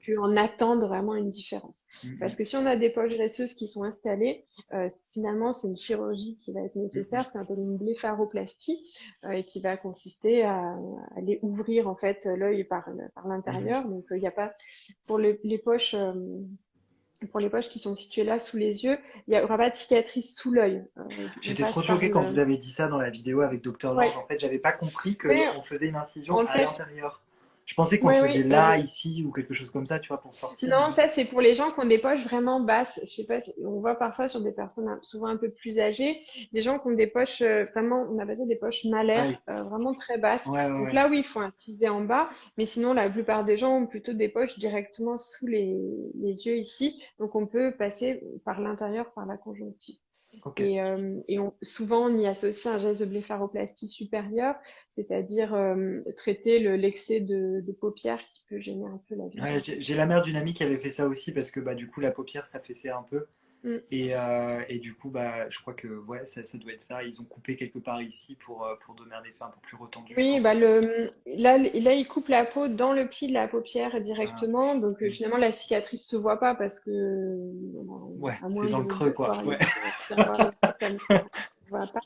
qu'en attendre vraiment une différence. Parce Mhm. que si on a des poches graisseuses qui sont installées, finalement c'est une chirurgie qui va être nécessaire, Mhm. ce qu'on appelle une blépharoplastie, et qui va consister à aller ouvrir en fait l'œil par Mhm. l'intérieur. Donc il n'y a pas pour les poches. Pour les poches qui sont situées là sous les yeux, il n'y aura pas de cicatrice sous l'œil. On J'étais trop passe par choqué quand vous le. avez dit ça dans la vidéo avec Docteur Ouais, Lange. En fait, j'avais pas compris ouais, qu'on faisait une incision en à fait, l'intérieur. Je pensais qu'on le oui, faisait oui. là, ici, ou quelque chose comme ça, tu vois, pour sortir, mais Non, non. ça c'est pour les gens qui ont des poches vraiment basses. Je sais pas, on voit parfois sur des personnes souvent un peu plus âgées, des gens qui ont des poches vraiment, on appelle ça des poches Ouais, malaires, vraiment très basses. ouais, ouais, Donc ouais. là, oui, il faut inciser en bas, mais sinon la plupart des gens ont plutôt des poches directement sous les yeux ici. Donc on peut passer par l'intérieur, par la conjonctive. Ok. Et souvent, on y associe un geste de blépharoplastie supérieure, c'est-à-dire traiter l'excès de paupières qui peut gêner un peu la Ouais, vision. j'ai la mère d'une amie qui avait fait ça aussi parce que bah, du coup, la paupière, ça fessait un peu. Mm. Et du coup, bah, je crois que ouais, ça doit être ça. Ils ont coupé quelque part ici pour donner un effet un peu plus retendu, je Oui, bah pense. là, il coupe la peau dans le pli de la paupière Ah, directement, donc mm. finalement la cicatrice se voit pas parce que Ouais, à c'est moins dans le creux, de quoi. voir Ouais. d'avoir les yeux comme ça, on voit pas.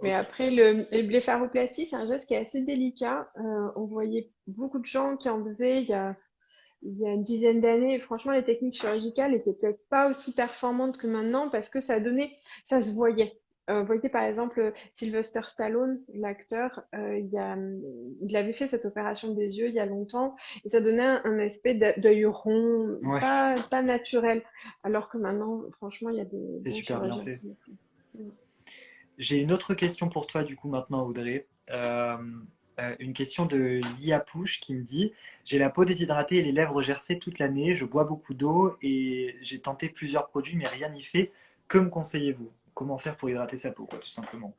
Mais Ok. après, les blépharoplasties, c'est un geste qui est assez délicat. On voyait beaucoup de gens qui en faisaient il y a une dizaine d'années. Et franchement, les techniques chirurgicales étaient peut-être pas aussi performantes que maintenant parce que ça se voyait. Vous voyez par exemple Sylvester Stallone, l'acteur, il avait fait cette opération des yeux il y a longtemps et ça donnait un aspect d'œil rond, Ouais, pas naturel. Alors que maintenant, franchement, il y a des c'est bons super bien chirurgiens fait. qui le font. J'ai une autre question pour toi, du coup, maintenant, Audrey. Une question de Lia Pouche qui me dit: J'ai la peau déshydratée et les lèvres gercées toute l'année, je bois beaucoup d'eau et j'ai tenté plusieurs produits, mais rien n'y fait. Que me conseillez-vous? Comment faire pour hydrater sa peau, quoi, tout simplement?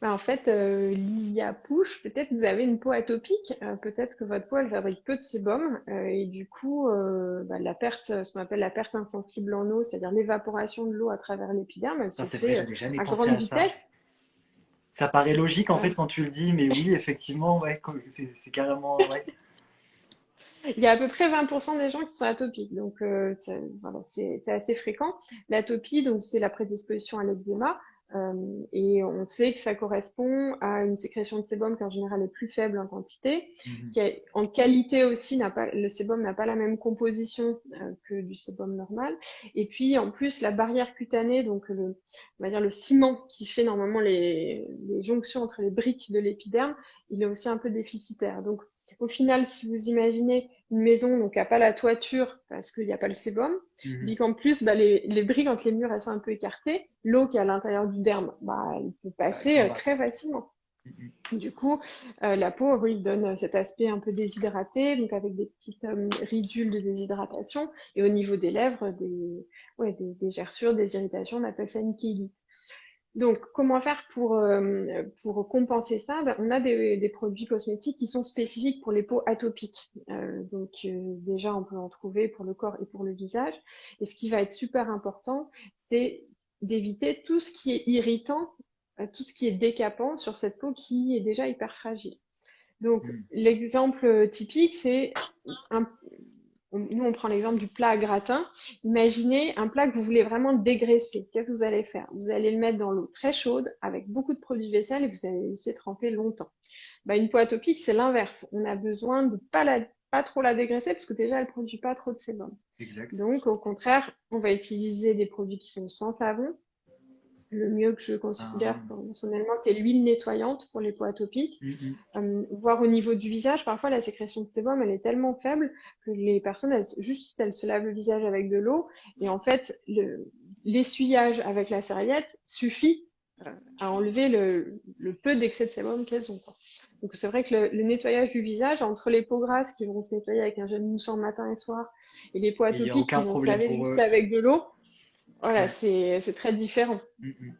Bah, en fait, l'IA push, peut-être que vous avez une peau atopique, peut-être que votre peau, elle fabrique peu de sébum, et du coup, bah, la perte, ce qu'on appelle la perte insensible en eau, c'est-à-dire l'évaporation de l'eau à travers l'épiderme, elle Ça, se c'est vrai, fait j'avais jamais à pensé grande à ça. vitesse. Ça paraît logique, en Euh, fait, quand tu le dis, mais oui, effectivement, ouais, c'est carrément, ouais. il y a à peu près 20% des gens qui sont atopiques, donc voilà, c'est assez fréquent. L'atopie, donc c'est la prédisposition à l'eczéma, et on sait que ça correspond à une sécrétion de sébum qui en général est plus faible en quantité, Mhm. en qualité aussi le sébum n'a pas la même composition que du sébum normal. Et puis en plus la barrière cutanée, donc on va dire le ciment qui fait normalement les jonctions entre les briques de l'épiderme, il est aussi un peu déficitaire. Donc au final, si vous imaginez une maison donc qui n'a pas la toiture parce qu'il n'y a pas le sébum, Mhm. puis qu'en plus bah, les briques entre les murs elles sont un peu écartées, l'eau qui est à l'intérieur du derme, bah, elle peut Bah, elle passer s'en va, très quoi. facilement. Mhm. Du coup, la peau, oui, donne cet aspect un peu déshydraté, donc avec des petites ridules de déshydratation, et au niveau des lèvres, des gerçures, des irritations, on appelle ça une chélite. Donc, comment faire pour compenser ça? Ben, on a des produits cosmétiques qui sont spécifiques pour les peaux atopiques. Déjà, on peut en trouver pour le corps et pour le visage. Et ce qui va être super important, c'est d'éviter tout ce qui est irritant, tout ce qui est décapant sur cette peau qui est déjà hyper fragile. Donc, Mhm. l'exemple typique, c'est un, nous, on prend l'exemple du plat à gratin. Imaginez un plat que vous voulez vraiment dégraisser. Qu'est-ce que vous allez faire? Vous allez le mettre dans l'eau très chaude avec beaucoup de produits vaisselle et vous allez le laisser tremper longtemps. Bah, une peau atopique, c'est l'inverse. On a besoin de pas trop la dégraisser parce que déjà, elle produit pas trop de sébum. Exact. Donc, au contraire, on va utiliser des produits qui sont sans savon. Le mieux que je Ah. considère personnellement, c'est l'huile nettoyante pour les peaux atopiques. Mhm. Voir au niveau du visage, parfois la sécrétion de sébum, elle est tellement faible que les personnes, juste elles se lavent le visage avec de l'eau et en fait, l'essuyage avec la serviette suffit à enlever le peu d'excès de sébum qu'elles ont, quoi. Donc c'est vrai que le nettoyage du visage, entre les peaux grasses qui vont se nettoyer avec un gel moussant matin et soir et les peaux Et il n'y a atopiques aucun qui vont se problème laver pour juste eux. avec de l'eau, voilà, Ouais. c'est très différent. Mhm.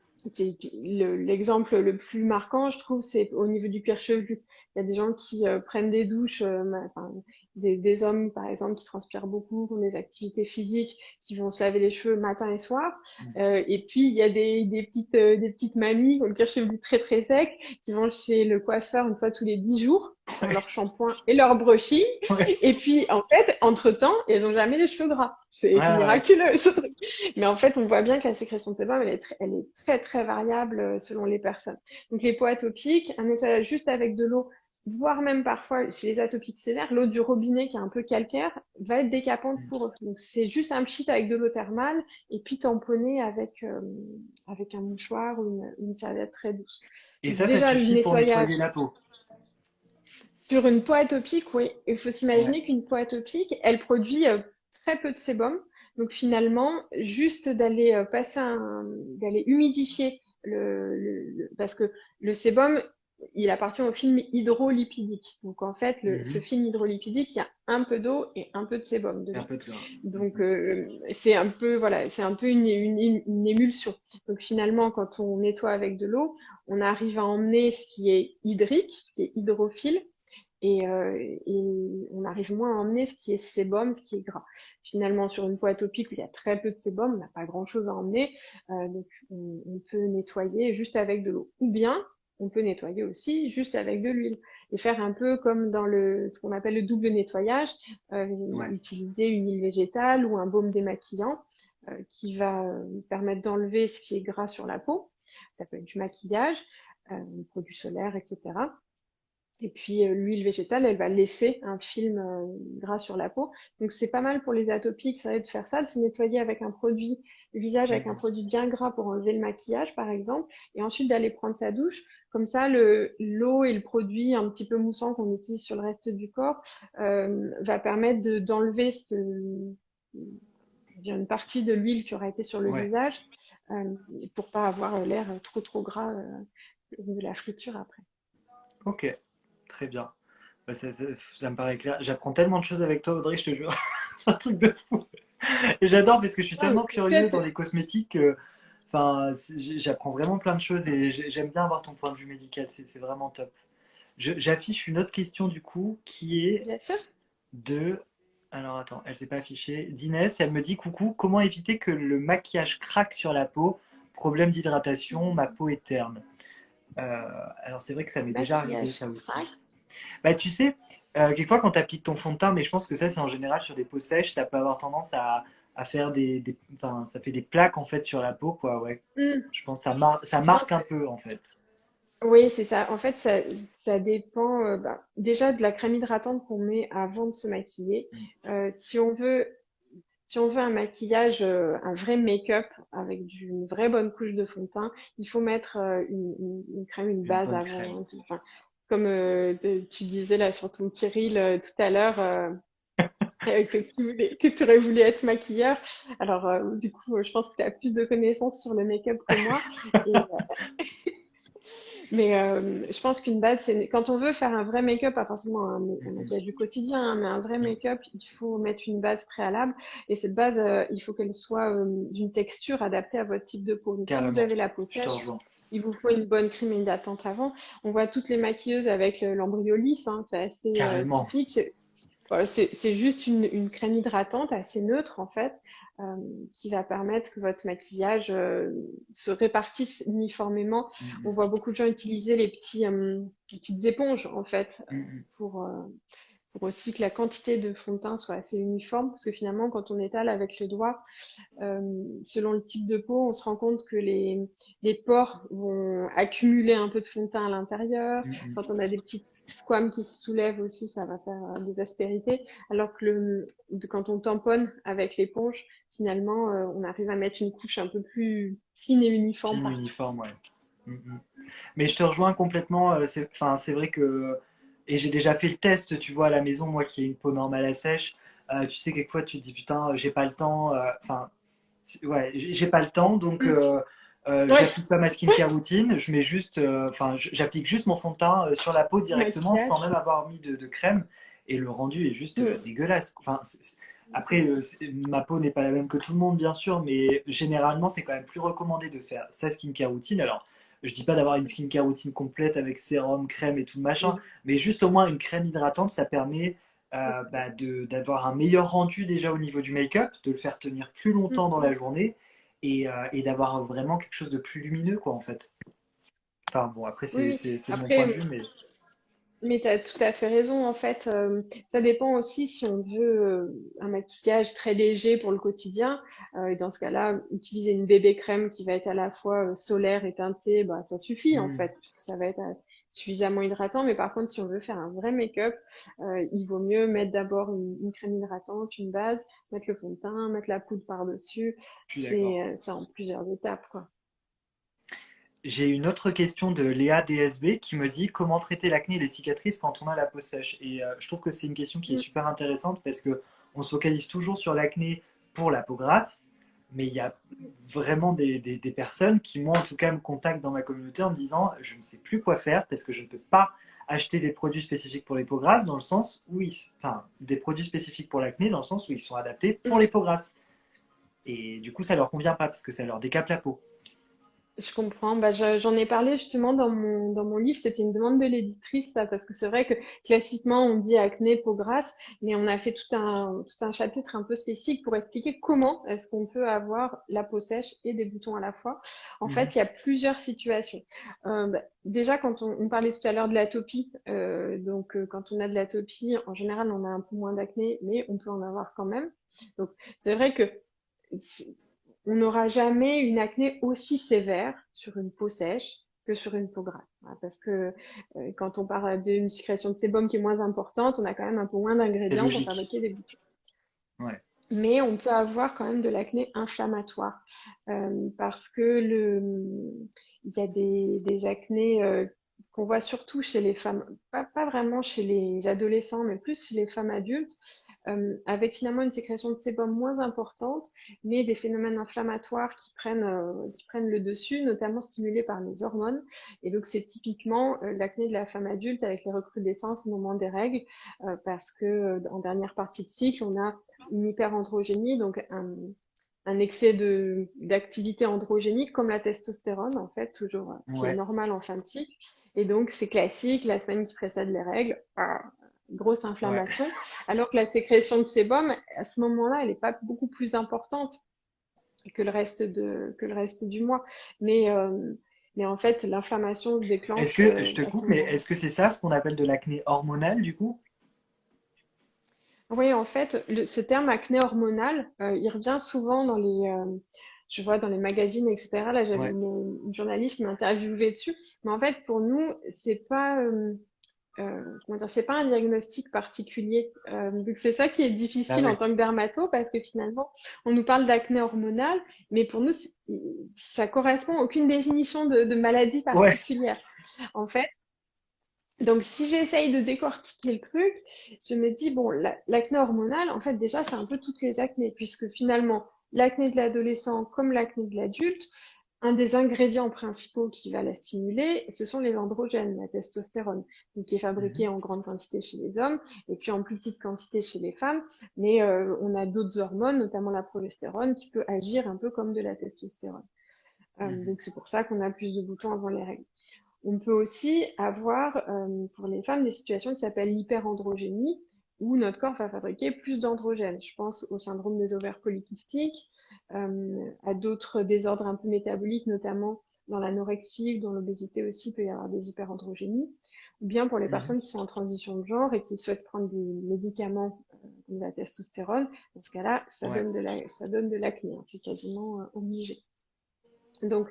L'exemple le plus marquant, je trouve, c'est au niveau du cuir chevelu. Il y a des gens qui prennent des douches, enfin, des hommes, par exemple, qui transpirent beaucoup, qui ont des activités physiques, qui vont se laver les cheveux matin et soir. Et puis, il y a des petites mamies qui ont le cuir chevelu très, très sec, qui vont chez le coiffeur une fois tous les 10 jours pour faire leur shampoing et leur brushing. Ouais, Et puis, en fait, entre-temps, elles ont jamais les cheveux gras. ouais, C'est ouais. miraculeux, ce truc. Mais en fait, on voit bien que la sécrétion de sébum, elle est très, très variable selon les personnes. Donc, les peaux atopiques, un nettoyage juste avec de l'eau, voire même parfois, chez les atopiques sévères, l'eau du robinet qui est un peu calcaire va être décapante pour eux. Donc, c'est juste un pchit avec de l'eau thermale et puis tamponner avec un mouchoir ou une serviette très douce. Et Donc, ça déjà, le suffit pour nettoyage nettoyer la peau. sur une peau atopique, oui. Il faut Ouais. s'imaginer qu'une peau atopique, elle produit très peu de sébum. Donc finalement, juste d'aller humidifier parce que le sébum, il appartient au film hydrolipidique. Donc en fait, ce Mhm. film hydrolipidique, il y a un peu d'eau et un peu de sébum Et un dedans. peu de gras. Donc Mhm. c'est un peu voilà, c'est un peu une émulsion. Donc finalement, quand on nettoie avec de l'eau, on arrive à emmener ce qui est hydrique, ce qui est hydrophile, et on arrive moins à emmener ce qui est sébum, ce qui est gras. Finalement, sur une peau atopique où il y a très peu de sébum, on n'a pas grand-chose à emmener, donc on peut nettoyer juste avec de l'eau. Ou bien, on peut nettoyer aussi juste avec de l'huile et faire un peu comme dans ce qu'on appelle le double nettoyage, Ouais. utiliser une huile végétale ou un baume démaquillant qui va permettre d'enlever ce qui est gras sur la peau. Ça peut être du maquillage, produits solaires, etc. Et puis l'huile végétale, elle va laisser un film gras sur la peau. Donc c'est pas mal pour les atopiques, ça va de faire ça, de se nettoyer avec un produit, le visage avec un Mhm. produit bien gras pour enlever le maquillage, par exemple, et ensuite d'aller prendre sa douche. Comme ça, l'eau et le produit un petit peu moussant qu'on utilise sur le reste du corps va permettre d'enlever une partie de l'huile qui aura été sur le Ouais. visage pour pas avoir l'air trop trop gras de la friture après. Ok. Très bien. Bah, ça me paraît clair. J'apprends tellement de choses avec toi, Audrey, je te jure. C'est un truc de fou. Et j'adore parce que je suis Non, mais tellement c'est curieux dans chouette. les cosmétiques que, enfin, j'apprends vraiment plein de choses et j'aime bien avoir ton point de vue médical. C'est vraiment top. J'affiche une autre question du coup qui est Bien sûr. de. Alors attends, elle s'est pas affichée. D'Inès, elle me dit coucou, comment éviter que le maquillage craque sur la peau? Problème d'hydratation, ma peau est terne. Euh, alors c'est vrai que ça m'est déjà arrivé Maquillage ça craque. aussi. Bah, tu sais, quelquefois quand tu appliques ton fond de teint, mais je pense que ça, c'est en général sur des peaux sèches, ça peut avoir tendance à faire enfin, ça fait des plaques en fait sur la peau, quoi, ouais. Hmm. Je pense que ça Je pense marque un que peu en fait. oui, c'est ça. En fait, ça dépend déjà de la crème hydratante qu'on met avant de se maquiller. Mm. Si on veut, si on veut un maquillage, un vrai make-up avec une vraie bonne couche de fond de teint, il faut mettre une crème, une Une base bonne crème. avant. Enfin, comme tu disais là sur ton petit reel tout à l'heure. Que tu aurais voulu être maquilleur. Alors, du coup, je pense que tu as plus de connaissances sur le make-up que moi. Et, mais je pense qu'une base, quand on veut faire un vrai make-up, pas forcément un Mm, maquillage du quotidien, hein, mais un vrai mm, make-up, il faut mettre une base préalable. Et cette base, il faut qu'elle soit d'une texture adaptée à votre type de peau. Donc, si vous carrément. avez la peau Je te sèche, rejoins. il vous faut une bonne crème hydratante avant. On voit toutes les maquilleuses avec l'embryo lisse, hein, c'est assez Carrément. typique. Voilà, c'est juste une crème hydratante assez neutre en fait, euh, qui va permettre que votre maquillage se répartisse uniformément. Mm, On mm, voit beaucoup de gens utiliser les petites éponges en fait mm, mm. pour, euh, pour aussi que la quantité de fond de teint soit assez uniforme, parce que finalement quand on étale avec le doigt, selon le type de peau, on se rend compte que les pores vont accumuler un peu de fond de teint à l'intérieur. Mm, mm. Quand on a des petites squames qui se soulèvent aussi, ça va faire des aspérités. Alors que quand on tamponne avec l'éponge, finalement, on arrive à mettre une couche un peu plus fine et uniforme Fine, partout. uniforme, ouais. Mm, mm. Mais je te rejoins complètement. Enfin, c'est vrai que. Et j'ai déjà fait le test, tu vois, à la maison, moi qui ai une peau normale à sèche. Tu sais, quelquefois, tu te dis, putain, j'ai pas le temps. Enfin, ouais, j'ai pas le temps, donc Mm. Ouais, j'applique pas ma skincare routine. Je mets juste. Enfin, j'applique juste mon fond de teint sur la peau directement sans maquillage. même avoir mis de crème. Et le rendu est juste Mm. dégueulasse. Enfin, Après, ma peau n'est pas la même que tout le monde, bien sûr, mais généralement, c'est quand même plus recommandé de faire sa skincare routine. Alors, je dis pas d'avoir une skincare routine complète avec sérum, crème et tout le machin, Oui. mais juste au moins une crème hydratante, ça permet d'avoir un meilleur rendu déjà au niveau du make-up, de le faire tenir plus longtemps dans la journée et d'avoir vraiment quelque chose de plus lumineux, quoi, en fait. Enfin, bon, après, Oui, oui. c'est de mon point de Après, vue, mais mais tu as tout à fait raison, en fait. Ça dépend aussi si on veut un maquillage très léger pour le quotidien. Et dans ce cas-là, utiliser une bébé crème qui va être à la fois solaire et teintée, bah, ça suffit, en hmm, fait, puisque ça va être suffisamment hydratant. Mais par contre, si on veut faire un vrai make-up, il vaut mieux mettre d'abord une crème hydratante, une base, mettre le fond de teint, mettre la poudre par-dessus. je suis C'est d'accord. en plusieurs étapes, quoi. J'ai une autre question de Léa DSB qui me dit comment traiter l'acné et les cicatrices quand on a la peau sèche. Et je trouve que c'est une question qui est Mm. super intéressante parce que on se focalise toujours sur l'acné pour la peau grasse, mais il y a vraiment des personnes qui, moi en tout cas, me contactent dans ma communauté en me disant je ne sais plus quoi faire parce que je ne peux pas acheter des produits spécifiques pour les peaux grasses dans le sens où enfin, des produits spécifiques pour l'acné dans le sens où ils sont adaptés pour les Mm. peaux grasses. Et du coup, ça leur convient pas parce que ça leur décape la peau. Je comprends. Bah, j'en ai parlé justement dans mon livre. C'était une demande de l'éditrice, ça, parce que c'est vrai que classiquement, on dit acné, peau grasse, mais on a fait tout un chapitre un peu spécifique pour expliquer comment est-ce qu'on peut avoir la peau sèche et des boutons à la fois. En Mhm. fait, il y a plusieurs situations. Déjà, quand on parlait tout à l'heure de l'atopie, quand on a de l'atopie, en général, on a un peu moins d'acné, mais on peut en avoir quand même. Donc, c'est vrai que on n'aura jamais une acné aussi sévère sur une peau sèche que sur une peau grasse. Voilà, parce que quand on parle d'une sécrétion de sébum qui est moins importante, on a quand même un peu moins C'est d'ingrédients pour logique. fabriquer des boutons. Ouais. Mais on peut avoir quand même de l'acné inflammatoire parce que il y a des acnés qu'on voit surtout chez les femmes, pas vraiment chez les adolescents, mais plus chez les femmes adultes, avec finalement une sécrétion de sébum moins importante, mais des phénomènes inflammatoires qui prennent le dessus, notamment stimulés par les hormones. Et donc c'est typiquement l'acné de la femme adulte avec les recrudescences au moment des règles, parce que en dernière partie de cycle, on a une hyperandrogénie, donc un excès d'activité androgénique comme la testostérone, en fait, toujours, qui est Ouais. normale en fin de cycle. Et donc, c'est classique, la semaine qui précède les règles, grosse Ouais. inflammation. Alors que la sécrétion de sébum, à ce moment-là, elle n'est pas beaucoup plus importante que le reste du mois. Mais, euh, mais en fait, l'inflammation se Est-ce déclenche que, je te à ce coupe, mais moment-là. est-ce que c'est ça ce qu'on appelle de l'acné hormonale du coup? Oui, en fait, ce terme acné hormonal, il revient souvent je vois dans les magazines, etc. Là, j'avais Ouais. une journaliste qui m'interviewait dessus. Mais en fait, pour nous, comment dire, c'est pas un diagnostic particulier. Donc c'est ça qui est Ah difficile en ouais. tant que dermato parce que finalement, on nous parle d'acné hormonal, mais pour nous, ça correspond à aucune définition de maladie Ouais. particulière. En fait, donc, si j'essaye de décortiquer le truc, je me dis, bon, l'acné hormonal, en fait, déjà, c'est un peu toutes les acnés, puisque finalement, l'acné de l'adolescent comme l'acné de l'adulte, un des ingrédients principaux qui va la stimuler, ce sont les androgènes, la testostérone, donc qui est fabriquée Mhm. en grande quantité chez les hommes et puis en plus petite quantité chez les femmes. Mais on a d'autres hormones, notamment la progestérone, qui peut agir un peu comme de la testostérone. Mhm. Donc c'est pour ça qu'on a plus de boutons avant les règles. On peut aussi avoir pour les femmes des situations qui s'appellent l'hyperandrogénie, où notre corps va fabriquer plus d'androgènes. Je pense au syndrome des ovaires polykystiques, à d'autres désordres un peu métaboliques, notamment dans l'anorexie, dans l'obésité aussi, il peut y avoir des hyperandrogénies, ou bien pour les Mhm. personnes qui sont en transition de genre et qui souhaitent prendre des médicaments comme la testostérone. Dans ce cas-là, Ouais. ça donne de l'acné, hein, c'est quasiment obligé. Donc,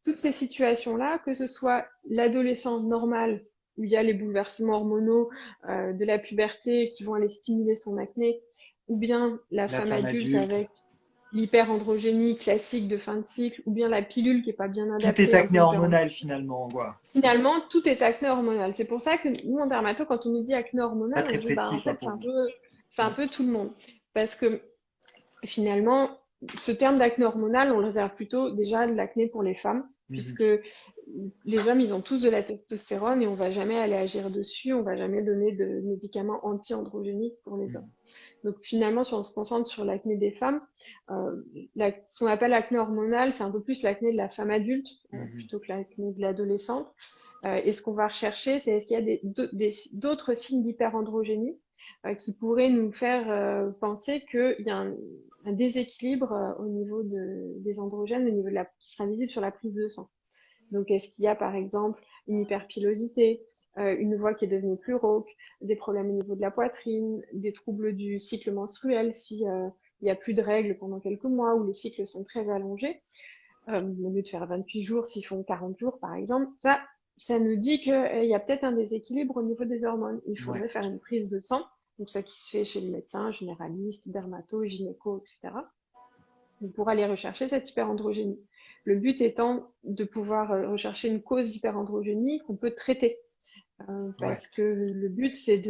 toutes ces situations-là, que ce soit l'adolescent normal, où il y a les bouleversements hormonaux de la puberté qui vont aller stimuler son acné, ou bien la La femme femme adulte adulte. avec l'hyperandrogénie classique de fin de cycle, ou bien la pilule qui est pas bien Tout est adaptée, acné anti-hyperandrogénie. hormonal finalement, quoi. Finalement, tout est acné hormonal. C'est pour ça que nous, en dermato, quand on nous dit acné Pas hormonal, on très dit, bah, en précis quoi fait, pour vous. c'est un Mm. peu tout le monde. Parce que finalement, ce terme d'acné hormonal, on le réserve plutôt déjà de l'acné pour les femmes. Mhm. puisque les hommes, ils ont tous de la testostérone et on va jamais aller agir dessus, on va jamais donner de médicaments anti-androgéniques pour les hommes. Mhm. Donc finalement, si on se concentre sur l'acné des femmes, ce qu'on appelle l'acné hormonale, c'est un peu plus l'acné de la femme adulte Mhm. plutôt que l'acné de l'adolescente. Et ce qu'on va rechercher, c'est est-ce qu'il y a d'autres signes d'hyperandrogénie qui pourraient nous faire penser qu'il y a un déséquilibre au niveau des androgènes, au niveau qui sera visible sur la prise de sang. Donc, est-ce qu'il y a par exemple une hyperpilosité, une voix qui est devenue plus rauque, des problèmes au niveau de la poitrine, des troubles du cycle menstruel si il y a plus de règles pendant quelques mois ou les cycles sont très allongés, au lieu de faire 28 jours, s'ils font 40 jours par exemple, ça nous dit qu'il y a peut-être un déséquilibre au niveau des hormones. Il Ouais. faudrait faire une prise de sang, donc ça qui se fait chez le médecin, généraliste, dermato, gynéco, etc. Pour aller rechercher cette hyperandrogénie. Le but étant de pouvoir rechercher une cause d'hyperandrogénie qu'on peut traiter. Ouais. Parce que le but, c'est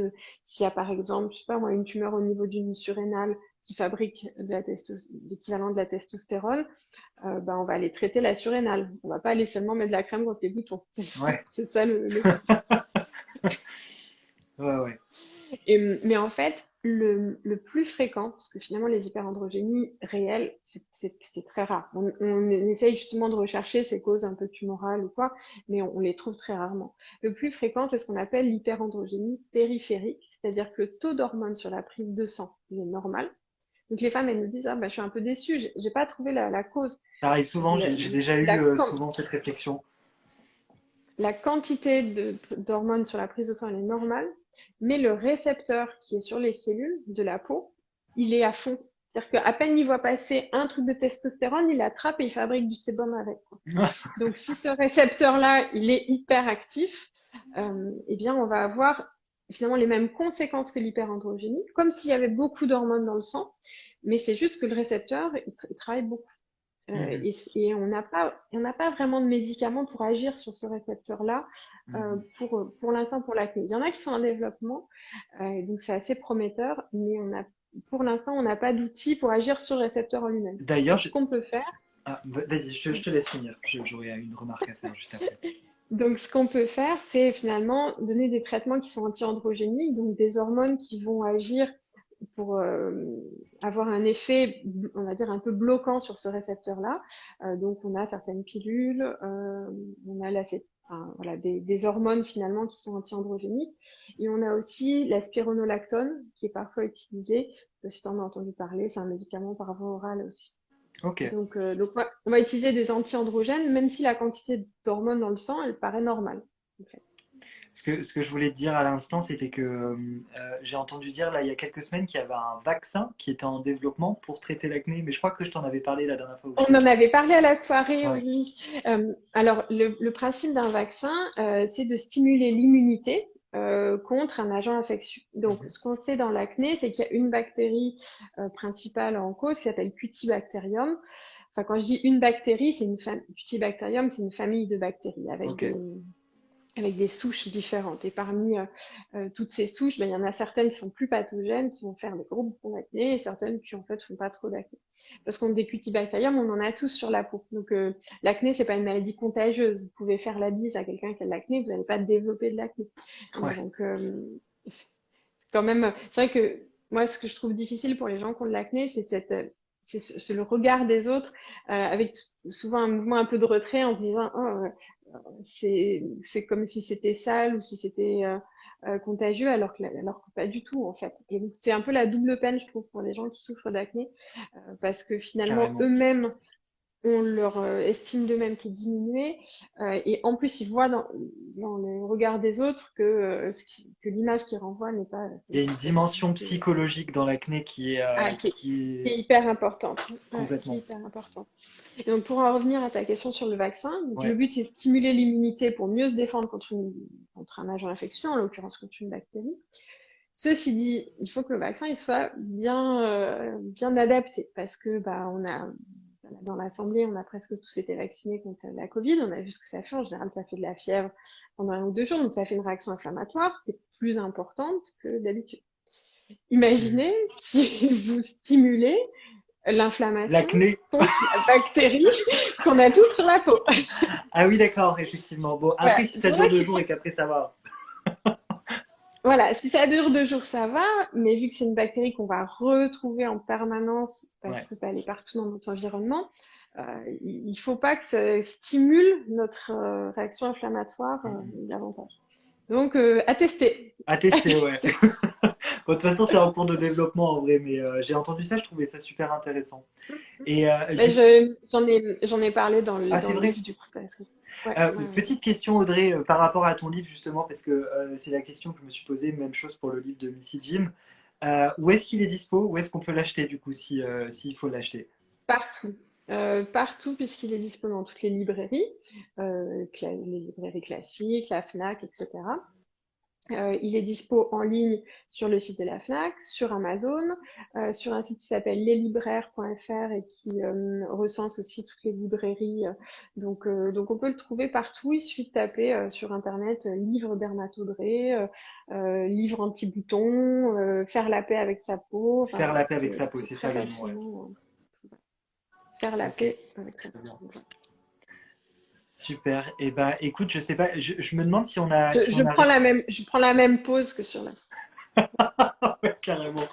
s'il y a par exemple, je sais pas moi, une tumeur au niveau d'une surrénale qui fabrique l'équivalent de la testostérone, ben on va aller traiter la surrénale. On va pas aller seulement mettre de la crème contre les boutons. Ouais. C'est ça le but. Ouais, ouais. Mais en fait, le plus fréquent, parce que finalement les hyperandrogénies réelles, c'est très rare. On essaye justement de rechercher ces causes un peu tumorales ou quoi, mais on les trouve très rarement. Le plus fréquent, c'est ce qu'on appelle l'hyperandrogénie périphérique, c'est-à-dire que le taux d'hormones sur la prise de sang, il est normal. Donc les femmes, elles nous disent, ah, bah, je suis un peu déçue, j'ai pas trouvé la cause. Ça arrive souvent, La, j'ai déjà eu la, souvent cette réflexion. la quantité d'hormones sur la prise de sang, elle est normale, mais le récepteur qui est sur les cellules de la peau, il est à fond. C'est-à-dire qu'à peine il voit passer un truc de testostérone, il l'attrape et il fabrique du sébum avec. Donc si ce récepteur-là, il est hyper actif, eh bien on va avoir finalement les mêmes conséquences que l'hyperandrogénie, comme s'il y avait beaucoup d'hormones dans le sang, mais c'est juste que le récepteur, il travaille beaucoup. Mhm. Et on n'a pas vraiment de médicaments pour agir sur ce récepteur-là Mhm. pour l'instant pour l'acné. Il y en a qui sont en développement, donc c'est assez prometteur, mais pour l'instant, on n'a pas d'outils pour agir sur le récepteur en lui-même. D'ailleurs, Donc ce qu'on peut faire, ah, vas-y, je te laisse finir. J'aurais une remarque à faire juste après. c'est finalement donner des traitements qui sont anti-androgéniques, donc des hormones qui vont agir pour avoir un effet, on va dire, un peu bloquant sur ce récepteur-là. Donc, on a certaines pilules, on a enfin, voilà, des hormones finalement qui sont anti-androgéniques. Et on a aussi la spironolactone qui est parfois utilisée. Si tu en as entendu parler, c'est un médicament par voie orale aussi. Ok. Donc on va utiliser des anti-androgènes, même si la quantité d'hormones dans le sang, elle paraît normale. En fait. Ce que je voulais te dire à l'instant, c'était que j'ai entendu dire là il y a quelques semaines qu'il y avait un vaccin qui était en développement pour traiter l'acné, mais je crois que je t'en avais parlé la dernière fois où je On t'ai. en avait parlé à la soirée, Ouais. oui. Alors, le principe d'un vaccin, c'est de stimuler l'immunité contre un agent infectieux. Donc, Mhm. ce qu'on sait dans l'acné, c'est qu'il y a une bactérie principale en cause qui s'appelle Cutibacterium. Enfin, quand je dis une bactérie, Cutibacterium, c'est une famille de bactéries Ok. avec des souches différentes. Et parmi toutes ces souches, ben, il y en a certaines qui sont plus pathogènes, qui vont faire des gros boutons d'acné, et certaines qui en fait font pas trop d'acné. Parce qu'on des cutibactérium, on en a tous sur la peau. Donc l'acné, c'est pas une maladie contagieuse. Vous pouvez faire la bise à quelqu'un qui a de l'acné, vous n'allez pas développer de l'acné. Ouais. Donc quand même, c'est vrai que moi, ce que je trouve difficile pour les gens qui ont de l'acné, c'est le regard des autres, avec souvent un mouvement un peu de retrait en se disant, oh, c'est comme si c'était sale ou si c'était contagieux, alors que pas du tout en fait. Et donc c'est un peu la double peine, je trouve, pour les gens qui souffrent d'acné, parce que finalement Carrément. eux-mêmes ont leur estime d'eux-mêmes qui est diminuée, et en plus ils voient dans le regard des autres que l'image qu'ils renvoient n'est pas Il y a une celle dimension c'est psychologique dans l'acné ah, qui qui est est hyper importante. Ouais, qui est complètement. hyper importante. Et donc, pour en revenir à ta question sur le vaccin, donc le Ouais. but c'est de stimuler l'immunité pour mieux se défendre contre un agent infectieux, en l'occurrence contre une bactérie. Ceci dit, il faut que le vaccin il soit bien adapté parce que bah, dans l'Assemblée, on a presque tous été vaccinés contre la Covid. On a vu ce que ça fait. En général, ça fait de la fièvre pendant 1 ou 2 jours, donc ça fait une réaction inflammatoire qui est plus importante que d'habitude. Mhm. Imaginez si vous stimulez L'inflammation L'acné. contre la bactérie qu'on a tous sur la peau. Ah oui, d'accord, effectivement. Bon, Voilà, après, si c'est ça pour dure ça deux qu'il jours faut. et qu'après ça va. Voilà, si ça dure 2 jours, ça va, mais vu que c'est une bactérie qu'on va retrouver en permanence parce Ouais. que bah, elle est partout dans notre environnement, il faut pas que ça stimule notre réaction inflammatoire davantage. Donc, à tester. À tester, ouais. Bon, de toute façon, c'est en cours de développement en vrai, mais j'ai entendu ça, je trouvais ça super intéressant. Et Mais du j'en ai parlé dans ah, c'est le vrai. livre du coup parce que ouais, ouais, ouais. Petite question, Audrey, par rapport à ton livre, justement, parce que c'est la question que je me suis posée, même chose pour le livre de Missy Jim. Où est-ce qu'il est dispo? Où est-ce qu'on peut l'acheter, du coup, si, s'il faut l'acheter? Partout. Partout puisqu'il est disponible dans toutes les librairies, les librairies classiques, la Fnac, etc. Il est dispo en ligne sur le site de la Fnac, sur Amazon, sur un site qui s'appelle leslibraires.fr et qui recense aussi toutes les librairies. Donc on peut le trouver partout. Il suffit de taper sur Internet livre dermatodré, livre anti-boutons, faire la paix avec sa peau. Enfin Faire la voilà, paix avec sa peau, c'est c'est très ça le nom, ouais. facilement faire la Ok, paix avec sa très bien. peau. Super. Et bah, écoute, je sais pas, je me demande si on a, Je, si je on a, prends la même pause que sur la. ouais, carrément.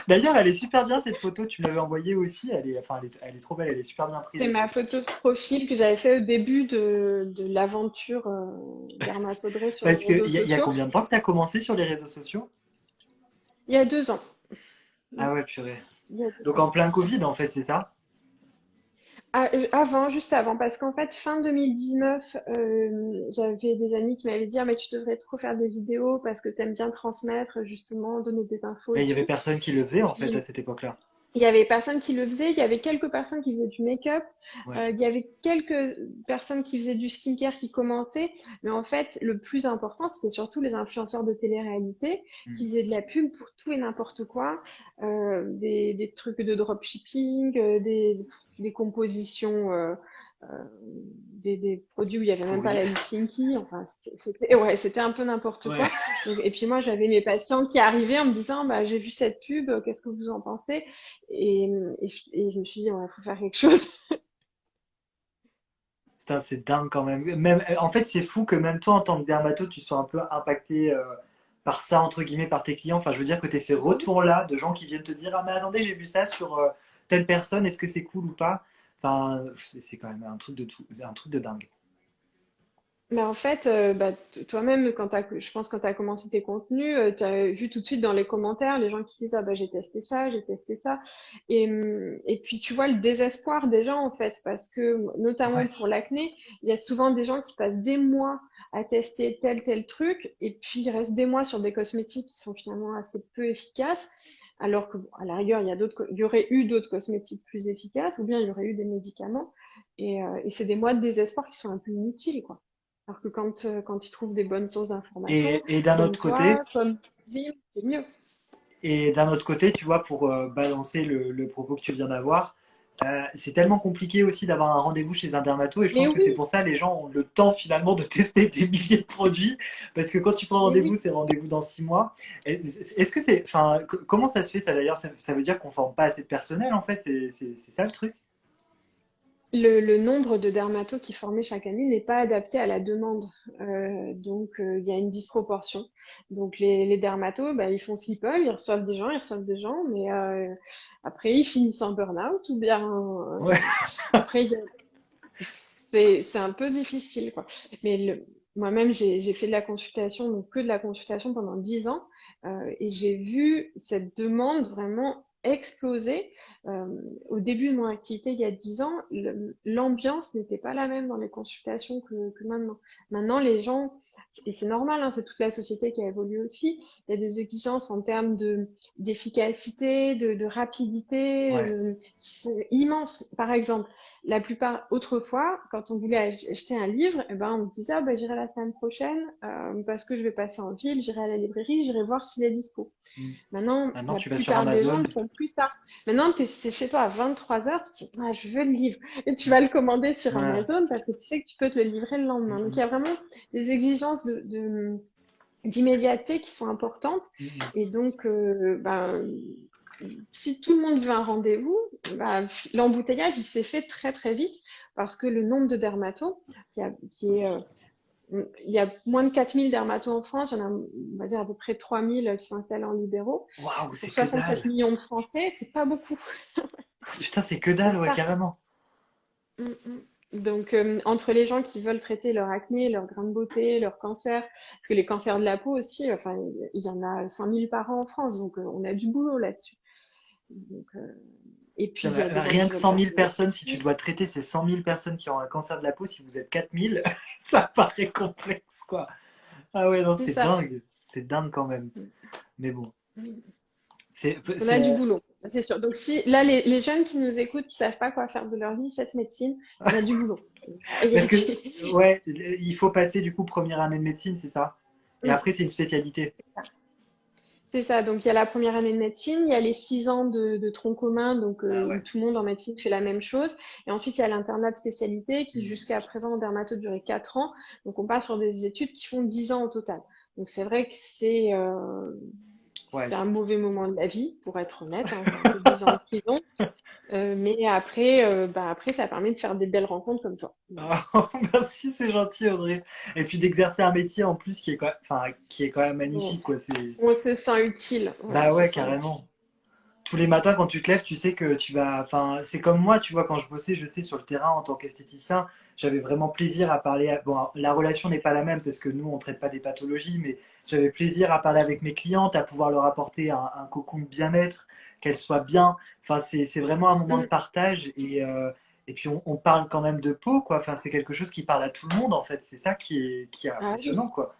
D'ailleurs, elle est super bien cette photo, tu me l'avais envoyée aussi, elle est trop belle, elle est super bien prise C'est et tout. ma photo de profil que j'avais fait au début de l'aventure d'Hermatodré sur les Parce réseaux qu'il y a sociaux, combien de temps que tu as commencé sur les réseaux sociaux? il y a 2 ans. Mm, Ah ouais, purée. il y a deux Donc ans. en plein Covid, en fait, c'est ça? Ah, avant, juste avant, parce qu'en fait, fin 2019, j'avais des amis qui m'avaient dit, ah, mais tu devrais trop faire des vidéos parce que tu aimes bien transmettre, justement, donner des infos Mais et il y avait tout. personne qui le Et faisait, en fait, à puis, cette époque-là. il y avait personne qui le faisait, il y avait quelques personnes qui faisaient du make-up, Ouais. il y avait quelques personnes qui faisaient du skincare qui commençaient, mais en fait, le plus important, c'était surtout les influenceurs de télé-réalité Mm. qui faisaient de la pub pour tout et n'importe quoi, des trucs de dropshipping, des compositions, euh, des produits où il n'y avait même pas Pourri. la lip Kinky, enfin, ouais, c'était un peu n'importe Ouais. quoi. Donc, et puis moi, j'avais mes patients qui arrivaient en me disant, bah, j'ai vu cette pub, qu'est-ce que vous en pensez? Et je me suis dit, ouais, faut faire quelque chose. Putain, c'est dingue quand même. Même, en fait, c'est fou que même toi, en tant que dermato, tu sois un peu impacté par ça, entre guillemets, par tes clients. Enfin, je veux dire que tu ces retours-là de gens qui viennent te dire, ah, mais attendez, j'ai vu ça sur telle personne, est-ce que c'est cool ou pas? Enfin, c'est quand même un truc de tout, c'est un truc de dingue. Mais en fait, bah, toi-même, je pense quand tu as commencé tes contenus, tu as vu tout de suite dans les commentaires les gens qui disent, ah bah j'ai testé ça, j'ai testé ça. Et puis tu vois le désespoir des gens en fait, parce que notamment Ouais. pour l'acné, il y a souvent des gens qui passent des mois à tester tel truc, et puis ils restent des mois sur des cosmétiques qui sont finalement assez peu efficaces, alors que bon, à la rigueur, il y aurait eu d'autres cosmétiques plus efficaces, ou bien il y aurait eu des médicaments. Et c'est des mois de désespoir qui sont un peu inutiles, quoi. Alors que quand tu trouves des bonnes sources d'informations, Et d'un comme autre côté, toi, comme Jim, c'est mieux. tu vois, pour balancer le propos que tu viens d'avoir, c'est tellement compliqué aussi d'avoir un rendez-vous chez un dermato et je Mais pense que c'est oui, pour ça les gens ont le temps finalement de tester des milliers de produits parce que quand tu prends mais rendez-vous, oui. c'est rendez-vous dans 6 mois. Est-ce que c'est, enfin, comment ça se fait ça d'ailleurs? Ça veut dire qu'on forme pas assez de personnel en fait, c'est ça le truc? Le nombre de dermatos qui formaient chaque année n'est pas adapté à la demande. Donc, il y a une disproportion. Donc, les dermatos, bah, ils font ce qu'ils peuvent, ils reçoivent des gens, mais après, ils finissent en burn-out ou bien Ouais. après, c'est un peu difficile, quoi. Mais moi-même, j'ai fait de la consultation, donc que de la consultation pendant 10 ans, et j'ai vu cette demande vraiment exploser. Euh, Au début de mon activité, il y a 10 ans, l'ambiance n'était pas la même dans les consultations que maintenant. Maintenant, les gens, et c'est normal, hein, c'est toute la société qui a évolué aussi, il y a des exigences en termes d'efficacité, de rapidité, Ouais. qui sont immenses. Par exemple, la plupart, autrefois, quand on voulait acheter un livre, eh ben, on me disait, ah, ben, j'irai la semaine prochaine, parce que je vais passer en ville, j'irai à la librairie, j'irai voir s'il est dispo. Mm. Maintenant, Maintenant la tu vas sur plupart des gens Amazon. ne font plus ça. Maintenant, c'est chez toi à 23 heures, tu te dis, ah, je veux le livre. Et tu vas le commander sur Ouais. Amazon parce que tu sais que tu peux te le livrer le Mm, lendemain. Donc, il y mm, a vraiment des exigences d'immédiateté qui sont importantes. mm, mm. Et donc, ben, si tout le monde veut un rendez-vous, bah, l'embouteillage, il s'est fait très très vite parce que le nombre de dermatos, qui est, il y a moins de 4000 dermatos en France, il y en a, on va dire, à peu près 3000 qui sont installés en libéraux. Waouh, Pour c'est que 67 dalle. millions de Français, c'est pas beaucoup. Putain, c'est que C'est dalle, pour ouais, ça. carrément. Mm, mm. Donc, entre les gens qui veulent traiter leur acné, leur grain de beauté, leur cancer, parce que les cancers de la peau aussi, enfin, il y en a 100 000 par an en France, donc on a du boulot là-dessus. Donc, et puis, Putain, il y a des gens rien qui que veulent 100 faire 000 des personnes, si tu esthétiques. dois traiter ces 100 000 personnes qui ont un cancer de la peau, si vous êtes 4 000, ça paraît complexe, quoi. Ah ouais, non, C'est c'est ça. dingue. C'est dingue quand même. Mm, Mais bon, mm. c'est, On a du c'est, boulot, c'est sûr. Donc, si là, les jeunes qui nous écoutent, qui savent pas quoi faire de leur vie, faites médecine, il y a du boulot. Il y a parce que, du- ouais, il faut passer du coup première année de médecine, c'est ça? Et Mm. après, c'est une spécialité. C'est ça, donc il y a la première année de médecine, il y a les 6 ans de tronc commun, donc Ah où ouais. tout le monde en médecine fait la même chose, et ensuite il y a l'internat de spécialité qui Hmm. jusqu'à présent en dermato durait 4 ans, donc on passe sur des études qui font 10 ans au total. Donc c'est vrai que Ouais. c'est un mauvais moment de la vie, pour être honnête, hein, c'est un peu 10 ans de prison, mais après, après ça permet de faire des belles rencontres comme toi. Voilà. Ah, merci, c'est gentil, Audrey. Et puis d'exercer un métier en plus qui est quand même, enfin, qui est quand même On, magnifique, quoi. C'est, on se sent utile, ouais, on bah se ouais, sent utile. carrément. Tous les matins quand tu te lèves, tu sais que tu vas. Enfin, c'est comme moi, tu vois, quand je bossais, je sais, sur le terrain en tant qu'esthéticien, j'avais vraiment plaisir à parler. Bon, la relation n'est pas la même parce que nous, on traite pas des pathologies, mais j'avais plaisir à parler avec mes clientes, à pouvoir leur apporter un cocon de bien-être, qu'elles soient bien. Enfin, c'est vraiment un moment de Mm. partage et puis on parle quand même de peau, quoi. Enfin, c'est quelque chose qui parle à tout le monde, en fait. C'est ça qui est Ah oui. impressionnant, quoi.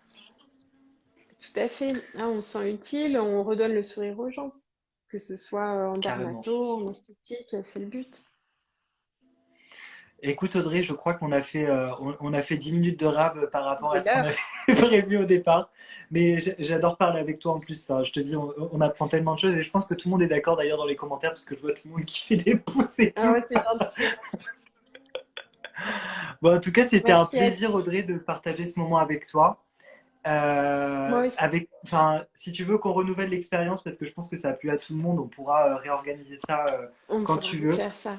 Tout à fait. Ah, on se sent utile, on redonne le sourire aux gens, que ce soit en Carrément. dermato, en esthétique, c'est le but. Écoute Audrey, je crois qu'on a fait, on a fait 10 minutes de rap par rapport Il à est ce qu'on l'heure. avait prévu au départ. Mais j'adore parler avec toi en plus. Enfin, je te dis, on apprend tellement de choses et je pense que tout le monde est d'accord d'ailleurs dans les commentaires parce que je vois tout le monde qui fait des pouces et Ah tout. ouais, c'est gentil. Bon, en tout cas, c'était un Merci à plaisir tous. Audrey de partager ce moment avec toi. Moi aussi. Enfin, si tu veux qu'on renouvelle l'expérience parce que je pense que ça a plu à tout le monde, on pourra réorganiser ça On quand pourra tu veux. faire ça.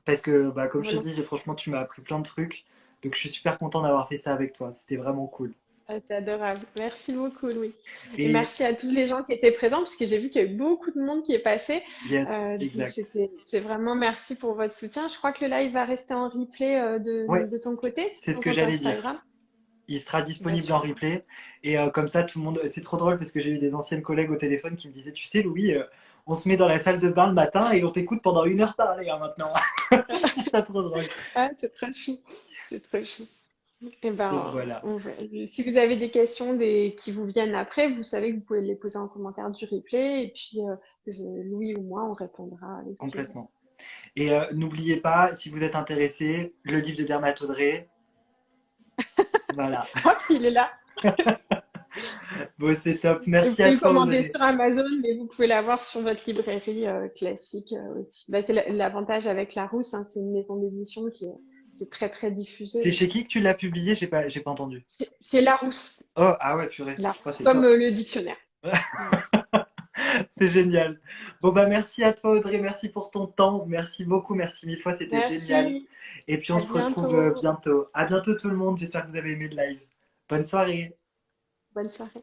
Parce que, bah, comme je te Voilà. dis, franchement, tu m'as appris plein de trucs. Donc, je suis super content d'avoir fait ça avec toi. C'était vraiment cool. Ah, c'est adorable. Merci beaucoup, Louis. Et Et merci à tous les gens qui étaient présents, parce que j'ai vu qu'il y a eu beaucoup de monde qui est passé. yes, Donc exact. c'est vraiment merci pour votre soutien. Je crois que le live va rester en replay Ouais, de ton côté sur c'est ce ton que compte j'allais dire. Instagram. Il sera Bah disponible en super. replay. Et comme ça, tout le monde. C'est trop drôle parce que j'ai eu des anciennes collègues au téléphone qui me disaient, tu sais, Louis, on se met dans la salle de bain le matin et on t'écoute pendant 1 heure parler hein, maintenant. Je trouve ça trop drôle. Ah, c'est très chou. C'est très chou. Eh Donc ben, voilà, si vous avez des questions qui vous viennent après, vous savez que vous pouvez les poser en commentaire du replay et puis Louis ou moi, on répondra avec plaisir. complètement. Et n'oubliez pas, si vous êtes intéressé, le livre de Dermatodré. Voilà. Hop, il est là. Bon, c'est top. Et vous Merci à pouvez le toi, commander Audrey. sur Amazon, mais vous pouvez l'avoir sur votre librairie classique aussi. Bah, c'est l'avantage avec Larousse, hein, c'est une maison d'édition qui est très très diffusée. C'est Donc. chez qui que tu l'as publié? J'ai pas entendu. Chez Larousse, Oh, ah ouais, purée. Oh, Larousse, c'est comme top. le dictionnaire. Voilà. C'est génial. Bon, bah, merci à toi, Audrey. Merci pour ton temps. Merci beaucoup. Merci mille fois. C'était génial. Merci, Et puis, on à se retrouve bientôt. bientôt. À bientôt, tout le monde. J'espère que vous avez aimé le live. Bonne soirée. Bonne soirée.